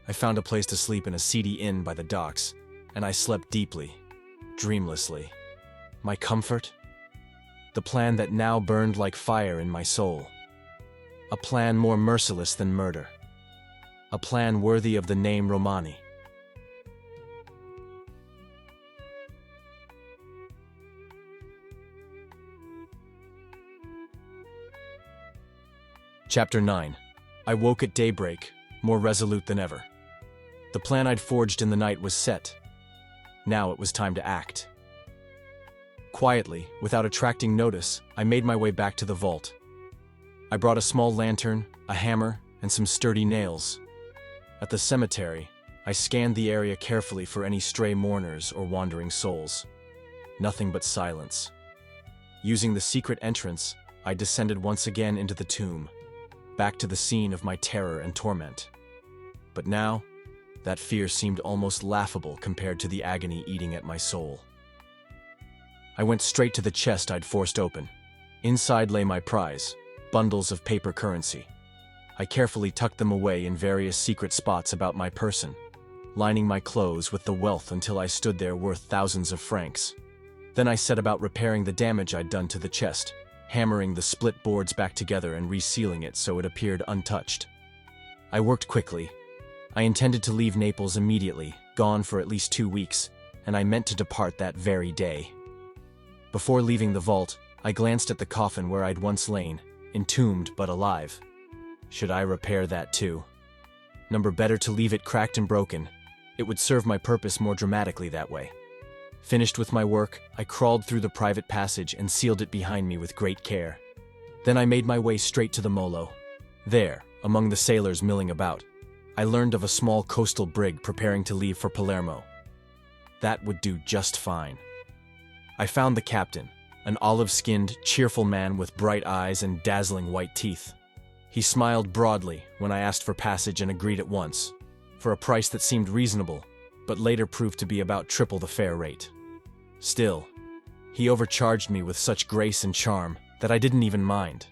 I found a place to sleep in a seedy inn by the docks, and I slept deeply, dreamlessly. My comfort? The plan that now burned like fire in my soul. A plan more merciless than murder. A plan worthy of the name Romani. Chapter 9. I woke at daybreak, more resolute than ever. The The plan I'd forged in the night was set. Now it was time to act. Quietly, without attracting notice, I made my way back to the vault. I brought a small lantern, a hammer, and some sturdy nails. At the cemetery, I scanned the area carefully for any stray mourners or wandering souls. Nothing but silence. Using the secret entrance, I descended once again into the tomb, back to the scene of my terror and torment. But now, that fear seemed almost laughable compared to the agony eating at my soul. I went straight to the chest I'd forced open. Inside lay my prize, bundles of paper currency. I carefully tucked them away in various secret spots about my person, lining my clothes with the wealth until I stood there worth thousands of francs. Then I set about repairing the damage I'd done to the chest, hammering the split boards back together and resealing it so it appeared untouched. I worked quickly. I intended to leave Naples immediately, gone for at least 2 weeks, and I meant to depart that very day. Before leaving the vault, I glanced at the coffin where I'd once lain, entombed but alive. Should I repair that too? Better to leave it cracked and broken. It would serve my purpose more dramatically that way. Finished with my work, I crawled through the private passage and sealed it behind me with great care. Then I made my way straight to the molo. There, among the sailors milling about, I learned of a small coastal brig preparing to leave for Palermo. That would do just fine. I found the captain, an olive-skinned, cheerful man with bright eyes and dazzling white teeth. He smiled broadly when I asked for passage and agreed at once, for a price that seemed reasonable, but later proved to be about triple the fare rate. Still, he overcharged me with such grace and charm that I didn't even mind.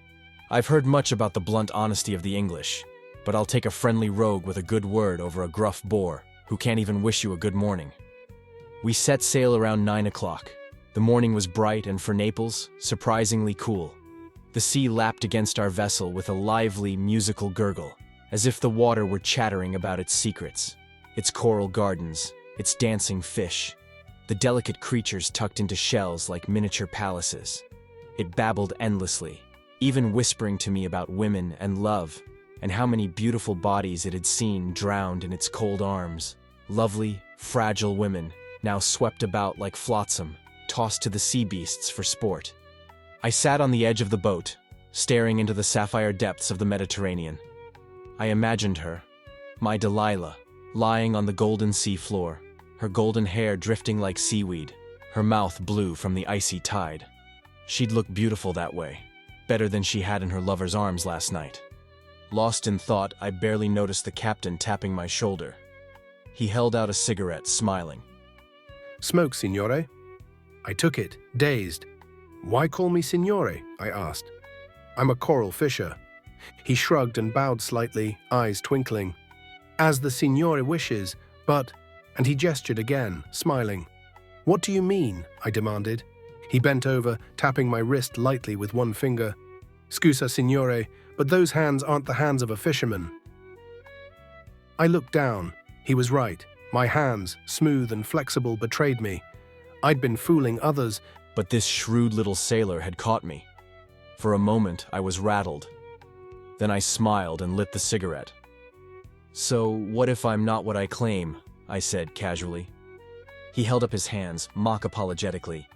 I've heard much about the blunt honesty of the English, but I'll take a friendly rogue with a good word over a gruff boor who can't even wish you a good morning. We set sail around 9 o'clock. The morning was bright and for Naples, surprisingly cool. The sea lapped against our vessel with a lively, musical gurgle, as if the water were chattering about its secrets, its coral gardens, its dancing fish, the delicate creatures tucked into shells like miniature palaces. It babbled endlessly, even whispering to me about women and love, and how many beautiful bodies it had seen drowned in its cold arms. Lovely, fragile women, now swept about like flotsam, tossed to the sea beasts for sport. I sat on the edge of the boat, staring into the sapphire depths of the Mediterranean. I imagined her, my Delilah, lying on the golden sea floor, her golden hair drifting like seaweed, her mouth blue from the icy tide. She'd look beautiful that way, better than she had in her lover's arms last night. Lost in thought, I barely noticed the captain tapping my shoulder. He held out a cigarette, smiling. "Smoke, signore?" I took it, dazed. "Why call me signore?" I asked. "I'm a coral fisher." He shrugged and bowed slightly, eyes twinkling. "As the signore wishes, but—" And he gestured again, smiling. "What do you mean?" I demanded. He bent over, tapping my wrist lightly with one finger. "Scusa, signore, but those hands aren't the hands of a fisherman." I looked down. He was right. My hands, smooth and flexible, betrayed me. I'd been fooling others, but this shrewd little sailor had caught me. For a moment, I was rattled. Then I smiled and lit the cigarette. "So, what if I'm not what I claim?" I said casually. He held up his hands, mock apologetically.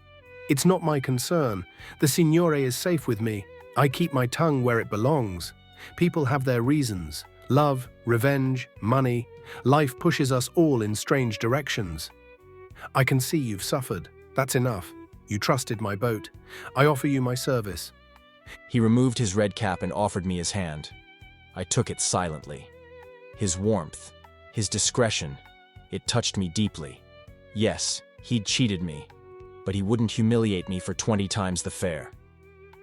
"It's not my concern. The signore is safe with me. I keep my tongue where it belongs. People have their reasons. Love, revenge, money. Life pushes us all in strange directions. I can see you've suffered. That's enough. You trusted my boat. I offer you my service." He removed his red cap and offered me his hand. I took it silently. His warmth, his discretion, it touched me deeply. Yes, he'd cheated me, but he wouldn't humiliate me for 20 times the fare.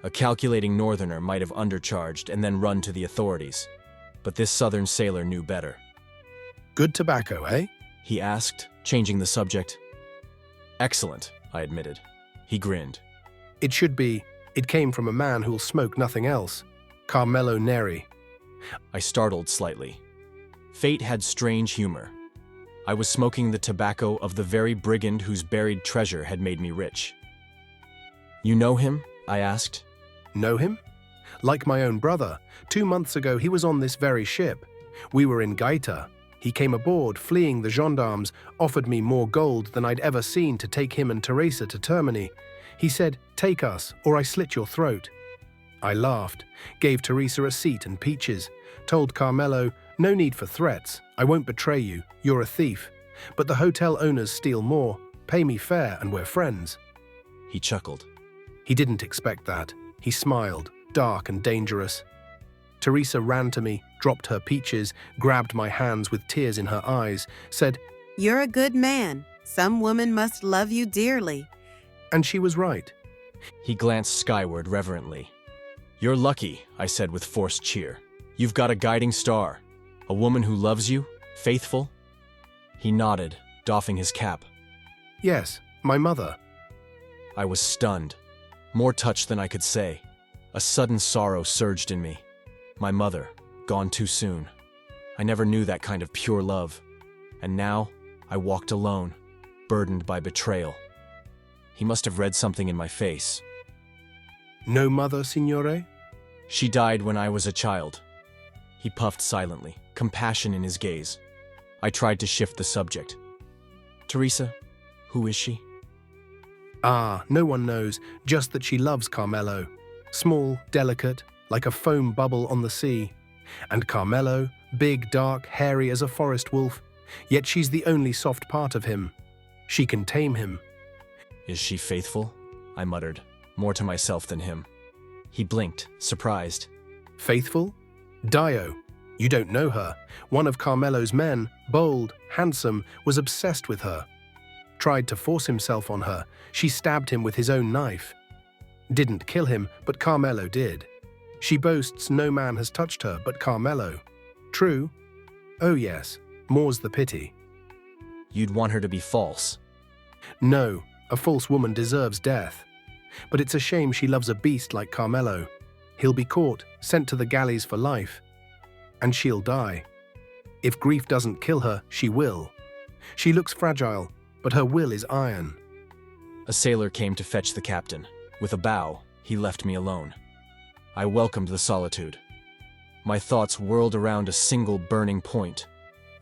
A calculating northerner might have undercharged and then run to the authorities, but this southern sailor knew better. "Good tobacco, eh?" he asked, changing the subject. "Excellent," I admitted. He grinned. "It should be. It came from a man who'll smoke nothing else. Carmelo Neri." I startled slightly. Fate had strange humor. I was smoking the tobacco of the very brigand whose buried treasure had made me rich. "You know him?" I asked. "Know him? Like my own brother. 2 months ago he was on this very ship. We were in Gaeta. He came aboard, fleeing the gendarmes, offered me more gold than I'd ever seen to take him and Teresa to Termini. He said, "Take us, or I slit your throat." I laughed, gave Teresa a seat and peaches, told Carmelo, "No need for threats, I won't betray you, you're a thief. But the hotel owners steal more, pay me fair and we're friends." He chuckled. He didn't expect that. He smiled, dark and dangerous. Teresa ran to me, dropped her peaches, grabbed my hands with tears in her eyes, said, "You're a good man. Some woman must love you dearly." and she was right. He glanced skyward reverently. "You're lucky," I said with forced cheer. "You've got a guiding star. A woman who loves you, faithful." He nodded, doffing his cap. "Yes, my mother." I was stunned, more touched than I could say. A sudden sorrow surged in me. My mother, gone too soon. I never knew that kind of pure love. And now, I walked alone, burdened by betrayal. He must have read something in my face. "No mother, signore?" "She died when I was a child." He puffed silently, compassion in his gaze. I tried to shift the subject. "Teresa, who is she?" "Ah, no one knows, just that she loves Carmelo. Small, delicate, like a foam bubble on the sea. And Carmelo, big, dark, hairy as a forest wolf, yet she's the only soft part of him. She can tame him." "Is she faithful?" I muttered, more to myself than him. He blinked, surprised. "Faithful? Dio. You don't know her. One of Carmelo's men, bold, handsome, was obsessed with her. Tried to force himself on her. She stabbed him with his own knife. Didn't kill him, but Carmelo did. She boasts no man has touched her but Carmelo. True? Oh yes, more's the pity." "You'd want her to be false." "No, a false woman deserves death. But it's a shame she loves a beast like Carmelo. He'll be caught, sent to the galleys for life. And she'll die. If grief doesn't kill her, she will. She looks fragile, but her will is iron." A sailor came to fetch the captain. With a bow, he left me alone. I welcomed the solitude. My thoughts whirled around a single burning point: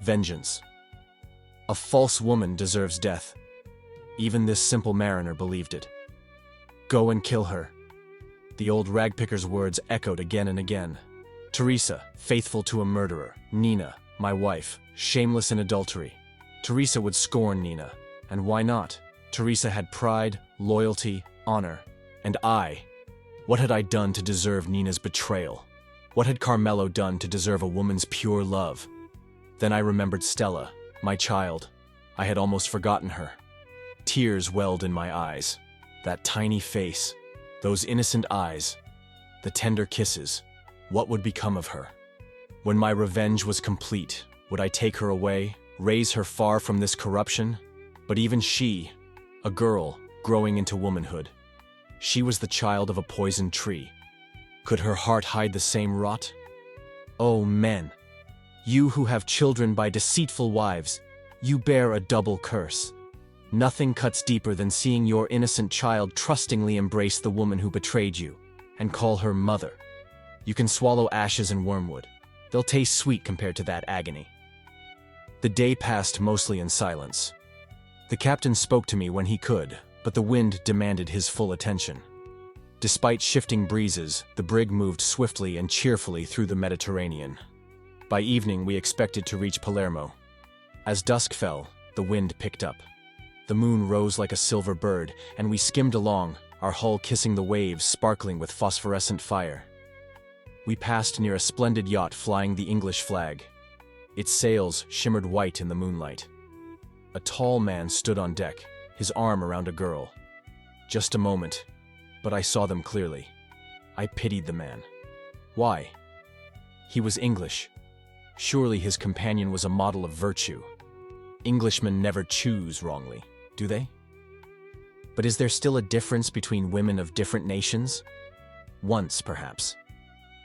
vengeance. A false woman deserves death. Even this simple mariner believed it. "Go and kill her." The old ragpicker's words echoed again and again. Teresa, faithful to a murderer. Nina, my wife, shameless in adultery. Teresa would scorn Nina. And why not? Teresa had pride, loyalty, honor. And I? What had I done to deserve Nina's betrayal? What had Carmelo done to deserve a woman's pure love? Then I remembered Stella, my child. I had almost forgotten her. Tears welled in my eyes. That tiny face, those innocent eyes, the tender kisses. What would become of her? When my revenge was complete, would I take her away, raise her far from this corruption? But even she, a girl growing into womanhood, she was the child of a poisoned tree. Could her heart hide the same rot? Oh, men, you who have children by deceitful wives, you bear a double curse. Nothing cuts deeper than seeing your innocent child trustingly embrace the woman who betrayed you and call her mother. You can swallow ashes and wormwood. They'll taste sweet compared to that agony. The day passed mostly in silence. The captain spoke to me when he could, but the wind demanded his full attention. Despite shifting breezes, the brig moved swiftly and cheerfully through the Mediterranean. By evening, we expected to reach Palermo. As dusk fell, the wind picked up. The moon rose like a silver bird, and we skimmed along, our hull kissing the waves, sparkling with phosphorescent fire. We passed near a splendid yacht flying the English flag. Its sails shimmered white in the moonlight. A tall man stood on deck, his arm around a girl. Just a moment, but I saw them clearly. I pitied the man. Why? He was English. Surely his companion was a model of virtue. Englishmen never choose wrongly, do they? But is there still a difference between women of different nations? Once, perhaps.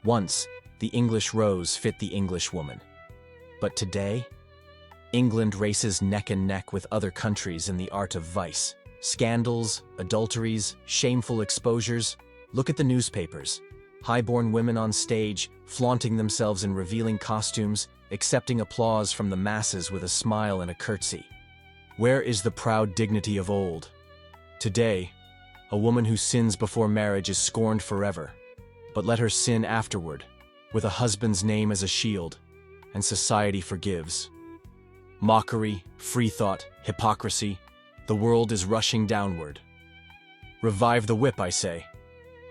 Once, the English rose fit the English woman. But today, England races neck and neck with other countries in the art of vice. Scandals, adulteries, shameful exposures. Look at the newspapers. High-born women on stage, flaunting themselves in revealing costumes, accepting applause from the masses with a smile and a curtsy. Where is the proud dignity of old? Today, a woman who sins before marriage is scorned forever, but let her sin afterward, with a husband's name as a shield, and society forgives. Mockery, freethought, hypocrisy, the world is rushing downward. Revive the whip, I say.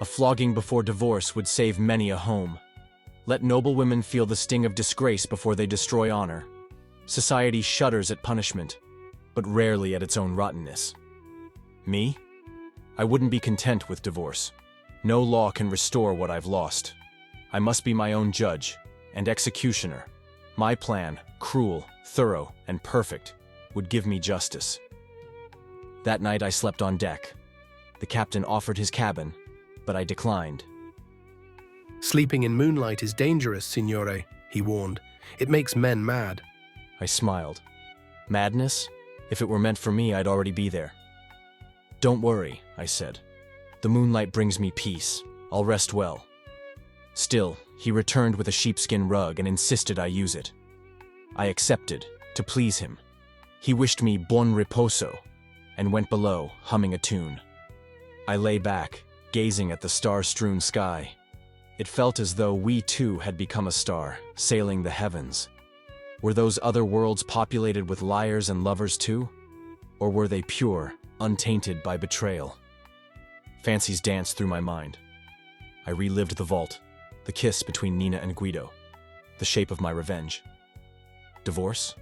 A flogging before divorce would save many a home. Let noble women feel the sting of disgrace before they destroy honor. Society shudders at punishment, but rarely at its own rottenness. Me? I wouldn't be content with divorce. No law can restore what I've lost. I must be my own judge and executioner. My plan, cruel, thorough, and perfect, would give me justice. That night I slept on deck. The captain offered his cabin, but I declined. Sleeping in moonlight is dangerous, signore, he warned. It makes men mad. I smiled. Madness? If it were meant for me, I'd already be there. Don't worry, I said. The moonlight brings me peace. I'll rest well. Still, he returned with a sheepskin rug and insisted I use it. I accepted, to please him. He wished me buon riposo, and went below, humming a tune. I lay back, gazing at the star-strewn sky. It felt as though we too had become a star, sailing the heavens. Were those other worlds populated with liars and lovers too? Or were they pure, untainted by betrayal? Fancies danced through my mind. I relived the vault, the kiss between Nina and Guido, the shape of my revenge. Divorce?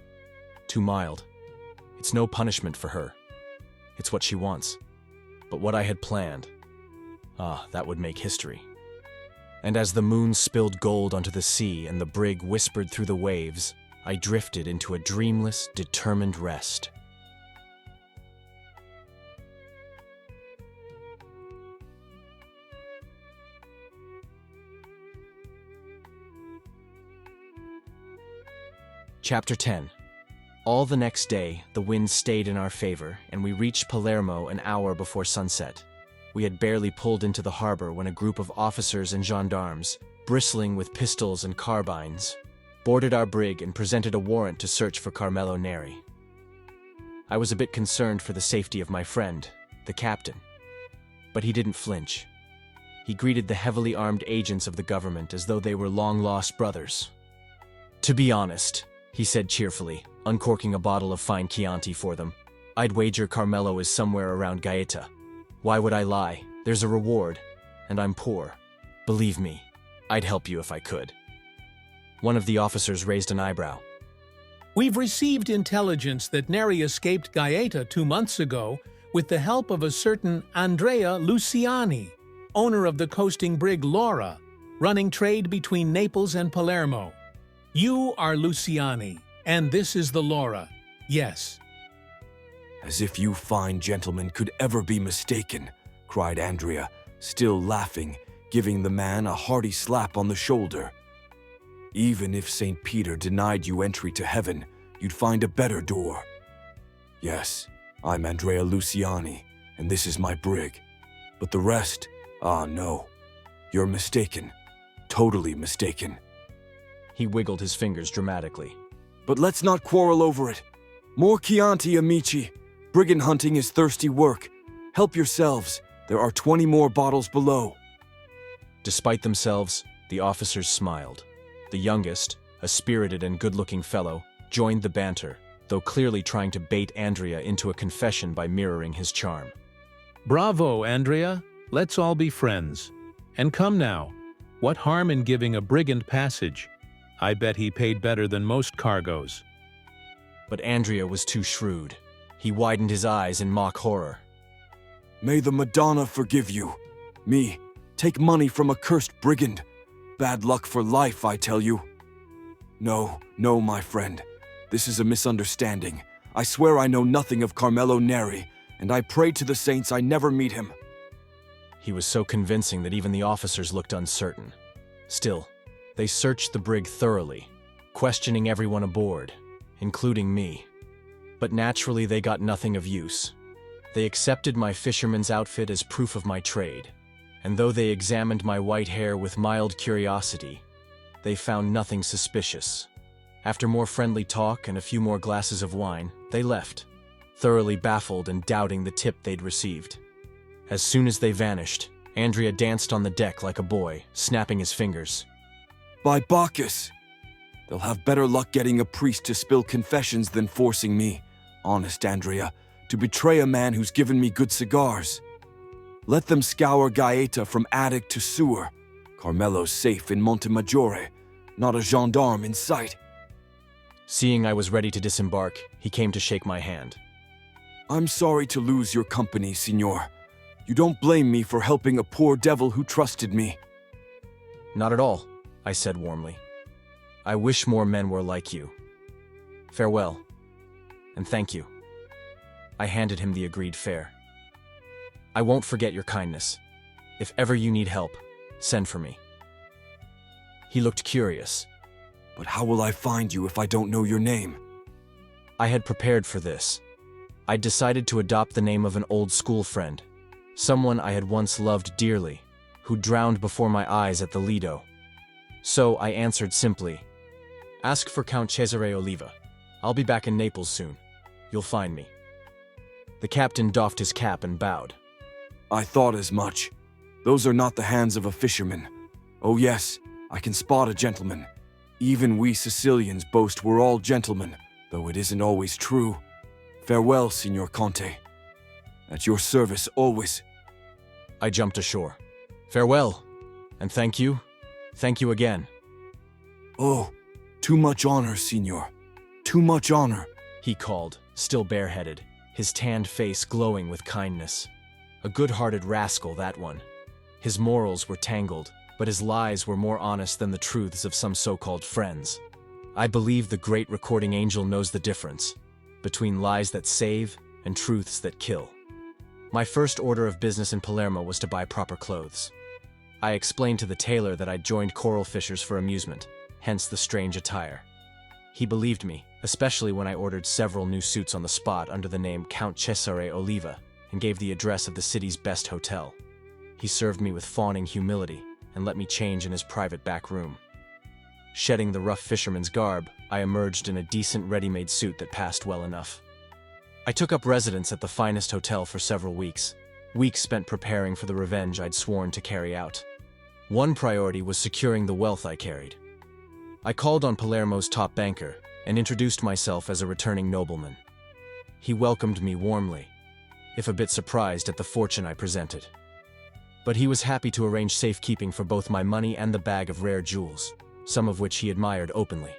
Too mild. It's no punishment for her. It's what she wants. But what I had planned, that would make history. And as the moon spilled gold onto the sea and the brig whispered through the waves, I drifted into a dreamless, determined rest. Chapter 10. All the next day, the wind stayed in our favor, and we reached Palermo an hour before sunset. We had barely pulled into the harbor when a group of officers and gendarmes, bristling with pistols and carbines, boarded our brig and presented a warrant to search for Carmelo Neri. I was a bit concerned for the safety of my friend, the captain. But he didn't flinch. He greeted the heavily armed agents of the government as though they were long-lost brothers. "To be honest," he said cheerfully, uncorking a bottle of fine Chianti for them, "I'd wager Carmelo is somewhere around Gaeta. Why would I lie? There's a reward, and I'm poor. Believe me, I'd help you if I could." One of the officers raised an eyebrow. We've received intelligence that Neri escaped Gaeta 2 months ago with the help of a certain Andrea Luciani, owner of the coasting brig Laura, running trade between Naples and Palermo. You are Luciani, and this is the Laura. Yes. As if you fine gentlemen could ever be mistaken, cried Andrea, still laughing, giving the man a hearty slap on the shoulder. Even if St. Peter denied you entry to heaven, you'd find a better door. Yes, I'm Andrea Luciani, and this is my brig. But the rest, no. You're mistaken. Totally mistaken. He wiggled his fingers dramatically. But let's not quarrel over it. More Chianti, amici. Brigand hunting is thirsty work. Help yourselves. There are 20 more bottles below. Despite themselves, the officers smiled. The youngest, a spirited and good-looking fellow, joined the banter, though clearly trying to bait Andrea into a confession by mirroring his charm. Bravo, Andrea. Let's all be friends. And come now. What harm in giving a brigand passage? I bet he paid better than most cargoes. But Andrea was too shrewd. He widened his eyes in mock horror. May the Madonna forgive you. Me, take money from a cursed brigand. Bad luck for life, I tell you. No, my friend. This is a misunderstanding. I swear I know nothing of Carmelo Neri, and I pray to the saints I never meet him. He was so convincing that even the officers looked uncertain. Still, they searched the brig thoroughly, questioning everyone aboard, including me. But naturally they got nothing of use. They accepted my fisherman's outfit as proof of my trade, and though they examined my white hair with mild curiosity, they found nothing suspicious. After more friendly talk and a few more glasses of wine, they left, thoroughly baffled and doubting the tip they'd received. As soon as they vanished, Andrea danced on the deck like a boy, snapping his fingers. By Bacchus! They'll have better luck getting a priest to spill confessions than forcing me, honest Andrea, to betray a man who's given me good cigars. Let them scour Gaeta from attic to sewer. Carmelo's safe in Montemaggiore, not a gendarme in sight. Seeing I was ready to disembark, he came to shake my hand. I'm sorry to lose your company, signor. You don't blame me for helping a poor devil who trusted me. Not at all, I said warmly. I wish more men were like you. Farewell, and thank you. I handed him the agreed fare. I won't forget your kindness. If ever you need help, send for me. He looked curious. But how will I find you if I don't know your name? I had prepared for this. I'd decided to adopt the name of an old school friend, someone I had once loved dearly, who drowned before my eyes at the Lido. So I answered simply, "Ask for Count Cesare Oliva. I'll be back in Naples soon. You'll find me." The captain doffed his cap and bowed. I thought as much. Those are not the hands of a fisherman. Oh yes, I can spot a gentleman. Even we Sicilians boast we're all gentlemen, though it isn't always true. Farewell, Signor Conte. At your service always. I jumped ashore. Farewell, and thank you. Thank you again. Oh, too much honor, Signor. Too much honor, he called, still bareheaded, his tanned face glowing with kindness. A good-hearted rascal, that one. His morals were tangled, but his lies were more honest than the truths of some so-called friends. I believe the great recording angel knows the difference between lies that save and truths that kill. My first order of business in Palermo was to buy proper clothes. I explained to the tailor that I'd joined coral fishers for amusement, hence the strange attire. He believed me, especially when I ordered several new suits on the spot under the name Count Cesare Oliva and gave the address of the city's best hotel. He served me with fawning humility and let me change in his private back room. Shedding the rough fisherman's garb, I emerged in a decent ready-made suit that passed well enough. I took up residence at the finest hotel for several weeks spent preparing for the revenge I'd sworn to carry out. One priority was securing the wealth I carried. I called on Palermo's top banker and introduced myself as a returning nobleman. He welcomed me warmly, if a bit surprised at the fortune I presented. But he was happy to arrange safekeeping for both my money and the bag of rare jewels, some of which he admired openly.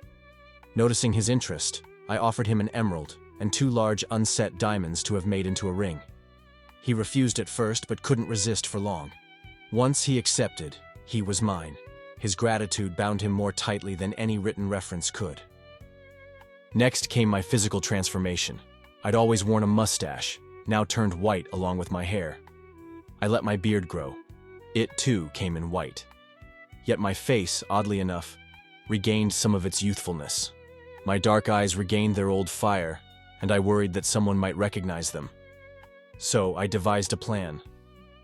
Noticing his interest, I offered him an emerald and 2 large unset diamonds to have made into a ring. He refused at first but couldn't resist for long. Once he accepted, he was mine. His gratitude bound him more tightly than any written reference could. Next came my physical transformation. I'd always worn a mustache, now turned white along with my hair. I let my beard grow. It, too, came in white. Yet my face, oddly enough, regained some of its youthfulness. My dark eyes regained their old fire, and I worried that someone might recognize them. So I devised a plan.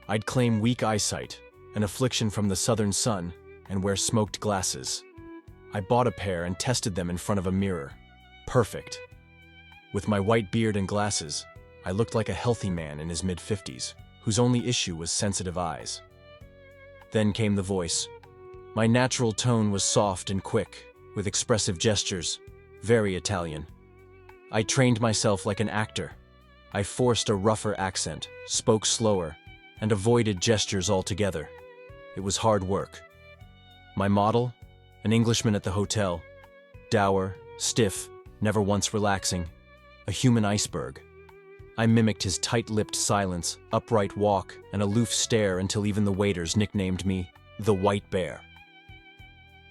I'd claim weak eyesight, an affliction from the southern sun, and wear smoked glasses. I bought a pair and tested them in front of a mirror. Perfect. With my white beard and glasses, I looked like a healthy man in his mid-50s, whose only issue was sensitive eyes. Then came the voice. My natural tone was soft and quick, with expressive gestures, very Italian. I trained myself like an actor. I forced a rougher accent, spoke slower, and avoided gestures altogether. It was hard work. My model? An Englishman at the hotel. Dour, stiff, never once relaxing. A human iceberg. I mimicked his tight-lipped silence, upright walk, and aloof stare until even the waiters nicknamed me the White Bear.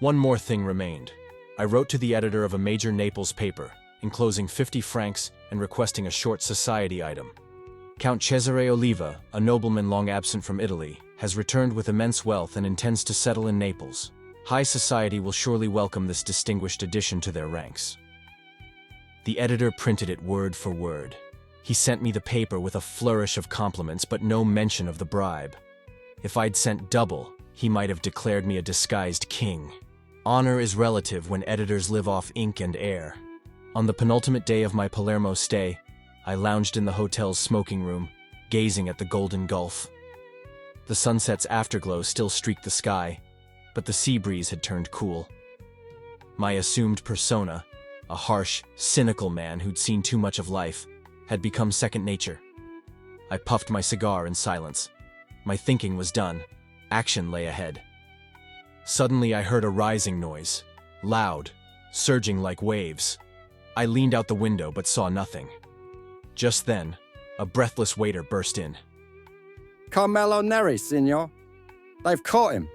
One more thing remained. I wrote to the editor of a major Naples paper, enclosing 50 francs and requesting a short society item. Count Cesare Oliva, a nobleman long absent from Italy, has returned with immense wealth and intends to settle in Naples. High society will surely welcome this distinguished addition to their ranks. The editor printed it word for word. He sent me the paper with a flourish of compliments, but no mention of the bribe. If I'd sent double, he might have declared me a disguised king. Honor is relative when editors live off ink and air. On the penultimate day of my Palermo stay, I lounged in the hotel's smoking room, gazing at the Golden Gulf. The sunset's afterglow still streaked the sky, but the sea breeze had turned cool. My assumed persona, a harsh, cynical man who'd seen too much of life, had become second nature. I puffed my cigar in silence. My thinking was done. Action lay ahead. Suddenly I heard a rising noise, loud, surging like waves. I leaned out the window but saw nothing. Just then, a breathless waiter burst in. Carmelo Neri, signor. They've caught him.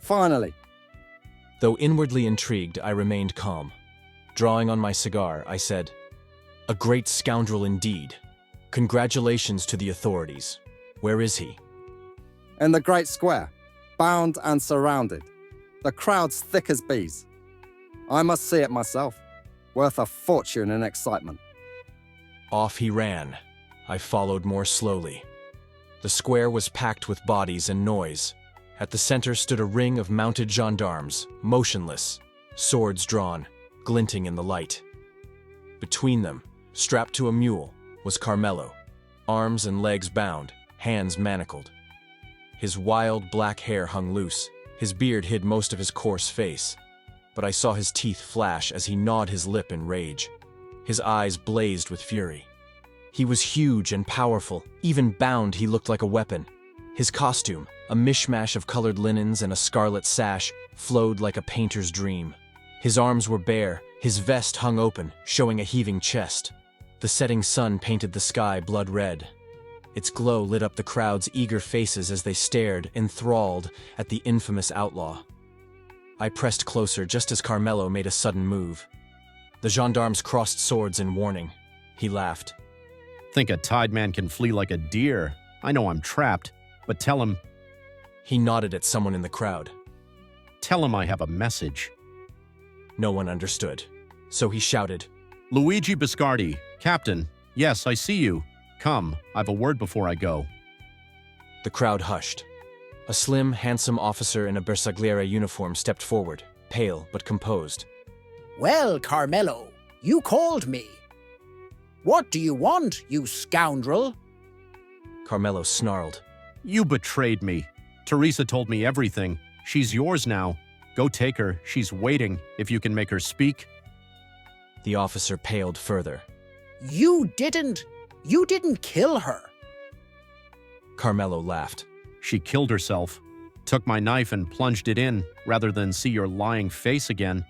Finally. Though inwardly intrigued, I remained calm. Drawing on my cigar, I said, "A great scoundrel indeed. Congratulations to the authorities. Where is he?" In the great square, bound and surrounded. The crowd's thick as bees. I must see it myself. Worth a fortune in excitement. Off he ran. I followed more slowly. The square was packed with bodies and noise. At the center stood a ring of mounted gendarmes, motionless, swords drawn, glinting in the light. Between them, strapped to a mule, was Carmelo, arms and legs bound, hands manacled. His wild black hair hung loose. His beard hid most of his coarse face, but I saw his teeth flash as he gnawed his lip in rage. His eyes blazed with fury. He was huge and powerful. Even bound, he looked like a weapon. His costume, a mishmash of colored linens and a scarlet sash, flowed like a painter's dream. His arms were bare, his vest hung open, showing a heaving chest. The setting sun painted the sky blood red. Its glow lit up the crowd's eager faces as they stared, enthralled, at the infamous outlaw. I pressed closer just as Carmelo made a sudden move. The gendarmes crossed swords in warning. He laughed. Think a tied man can flee like a deer. I know I'm trapped, but tell him... He nodded at someone in the crowd. Tell him I have a message. No one understood, so he shouted, Luigi Biscardi, Captain. Yes, I see you. Come, I've a word before I go. The crowd hushed. A slim, handsome officer in a bersagliere uniform stepped forward, pale but composed. Well, Carmelo, you called me. What do you want, you scoundrel? Carmelo snarled. You betrayed me. Teresa told me everything. She's yours now. Go take her. She's waiting, if you can make her speak. The officer paled further. You didn't kill her. Carmelo laughed. She killed herself. Took my knife and plunged it in, rather than see your lying face again.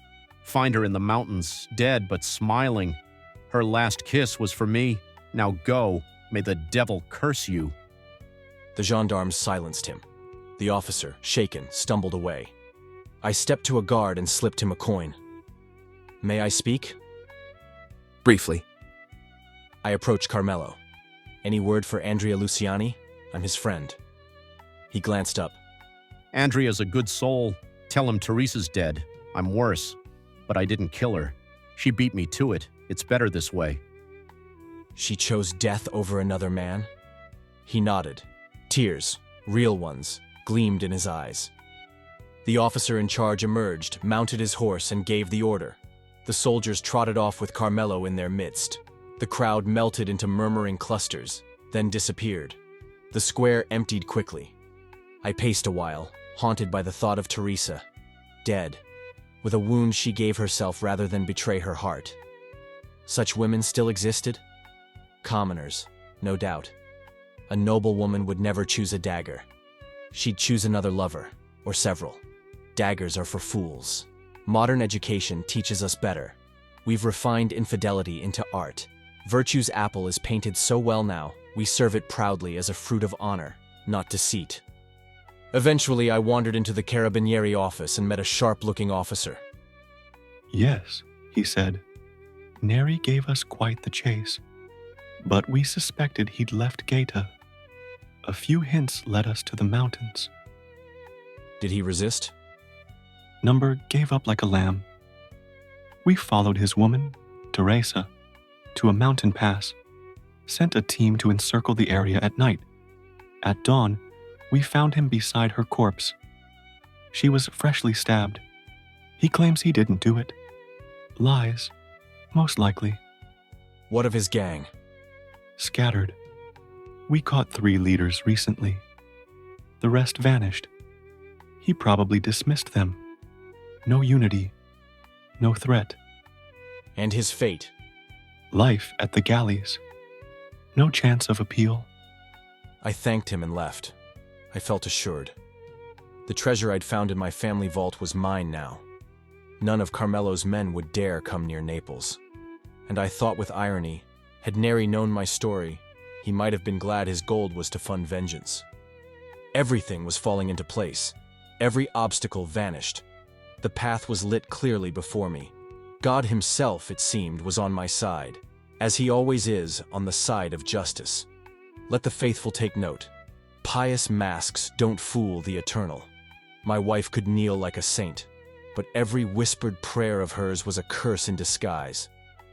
Find her in the mountains, dead but smiling. Her last kiss was for me. Now go. May the devil curse you. The gendarmes silenced him. The officer, shaken, stumbled away. I stepped to a guard and slipped him a coin. May I speak? Briefly. I approached Carmelo. Any word for Andrea Luciani? I'm his friend. He glanced up. Andrea's a good soul. Tell him Teresa's dead. I'm worse. But I didn't kill her. She beat me to it. It's better this way. She chose death over another man? He nodded. Tears, real ones, gleamed in his eyes. The officer in charge emerged, mounted his horse, and gave the order. The soldiers trotted off with Carmelo in their midst. The crowd melted into murmuring clusters, then disappeared. The square emptied quickly. I paced a while, haunted by the thought of Teresa, dead, with a wound she gave herself rather than betray her heart. Such women still existed? Commoners, no doubt. A noble woman would never choose a dagger. She'd choose another lover, or several. Daggers are for fools. Modern education teaches us better. We've refined infidelity into art. Virtue's apple is painted so well now, we serve it proudly as a fruit of honor, not deceit. Eventually, I wandered into the Carabinieri office and met a sharp-looking officer. Yes, he said. Neri gave us quite the chase, but we suspected he'd left Gaeta. A few hints led us to the mountains. Did he resist? Number gave up like a lamb. We followed his woman, Teresa, to a mountain pass, sent a team to encircle the area at night. At dawn, we found him beside her corpse. She was freshly stabbed. He claims he didn't do it. Lies, most likely. What of his gang? Scattered. We caught 3 leaders recently. The rest vanished. He probably dismissed them. No unity. No threat. And his fate? Life at the galleys. No chance of appeal. I thanked him and left. I felt assured. The treasure I'd found in my family vault was mine now. None of Carmelo's men would dare come near Naples. And I thought with irony, had Neri known my story, he might have been glad his gold was to fund vengeance. Everything was falling into place. Every obstacle vanished. The path was lit clearly before me. God himself, it seemed, was on my side, as he always is, on the side of justice. Let the faithful take note. Pious masks don't fool the eternal. My wife could kneel like a saint, but every whispered prayer of hers was a curse in disguise.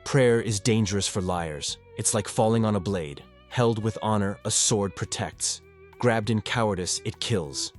Prayer is dangerous for liars. It's like falling on a blade. Held with honor, a sword protects. Grabbed in cowardice, it kills.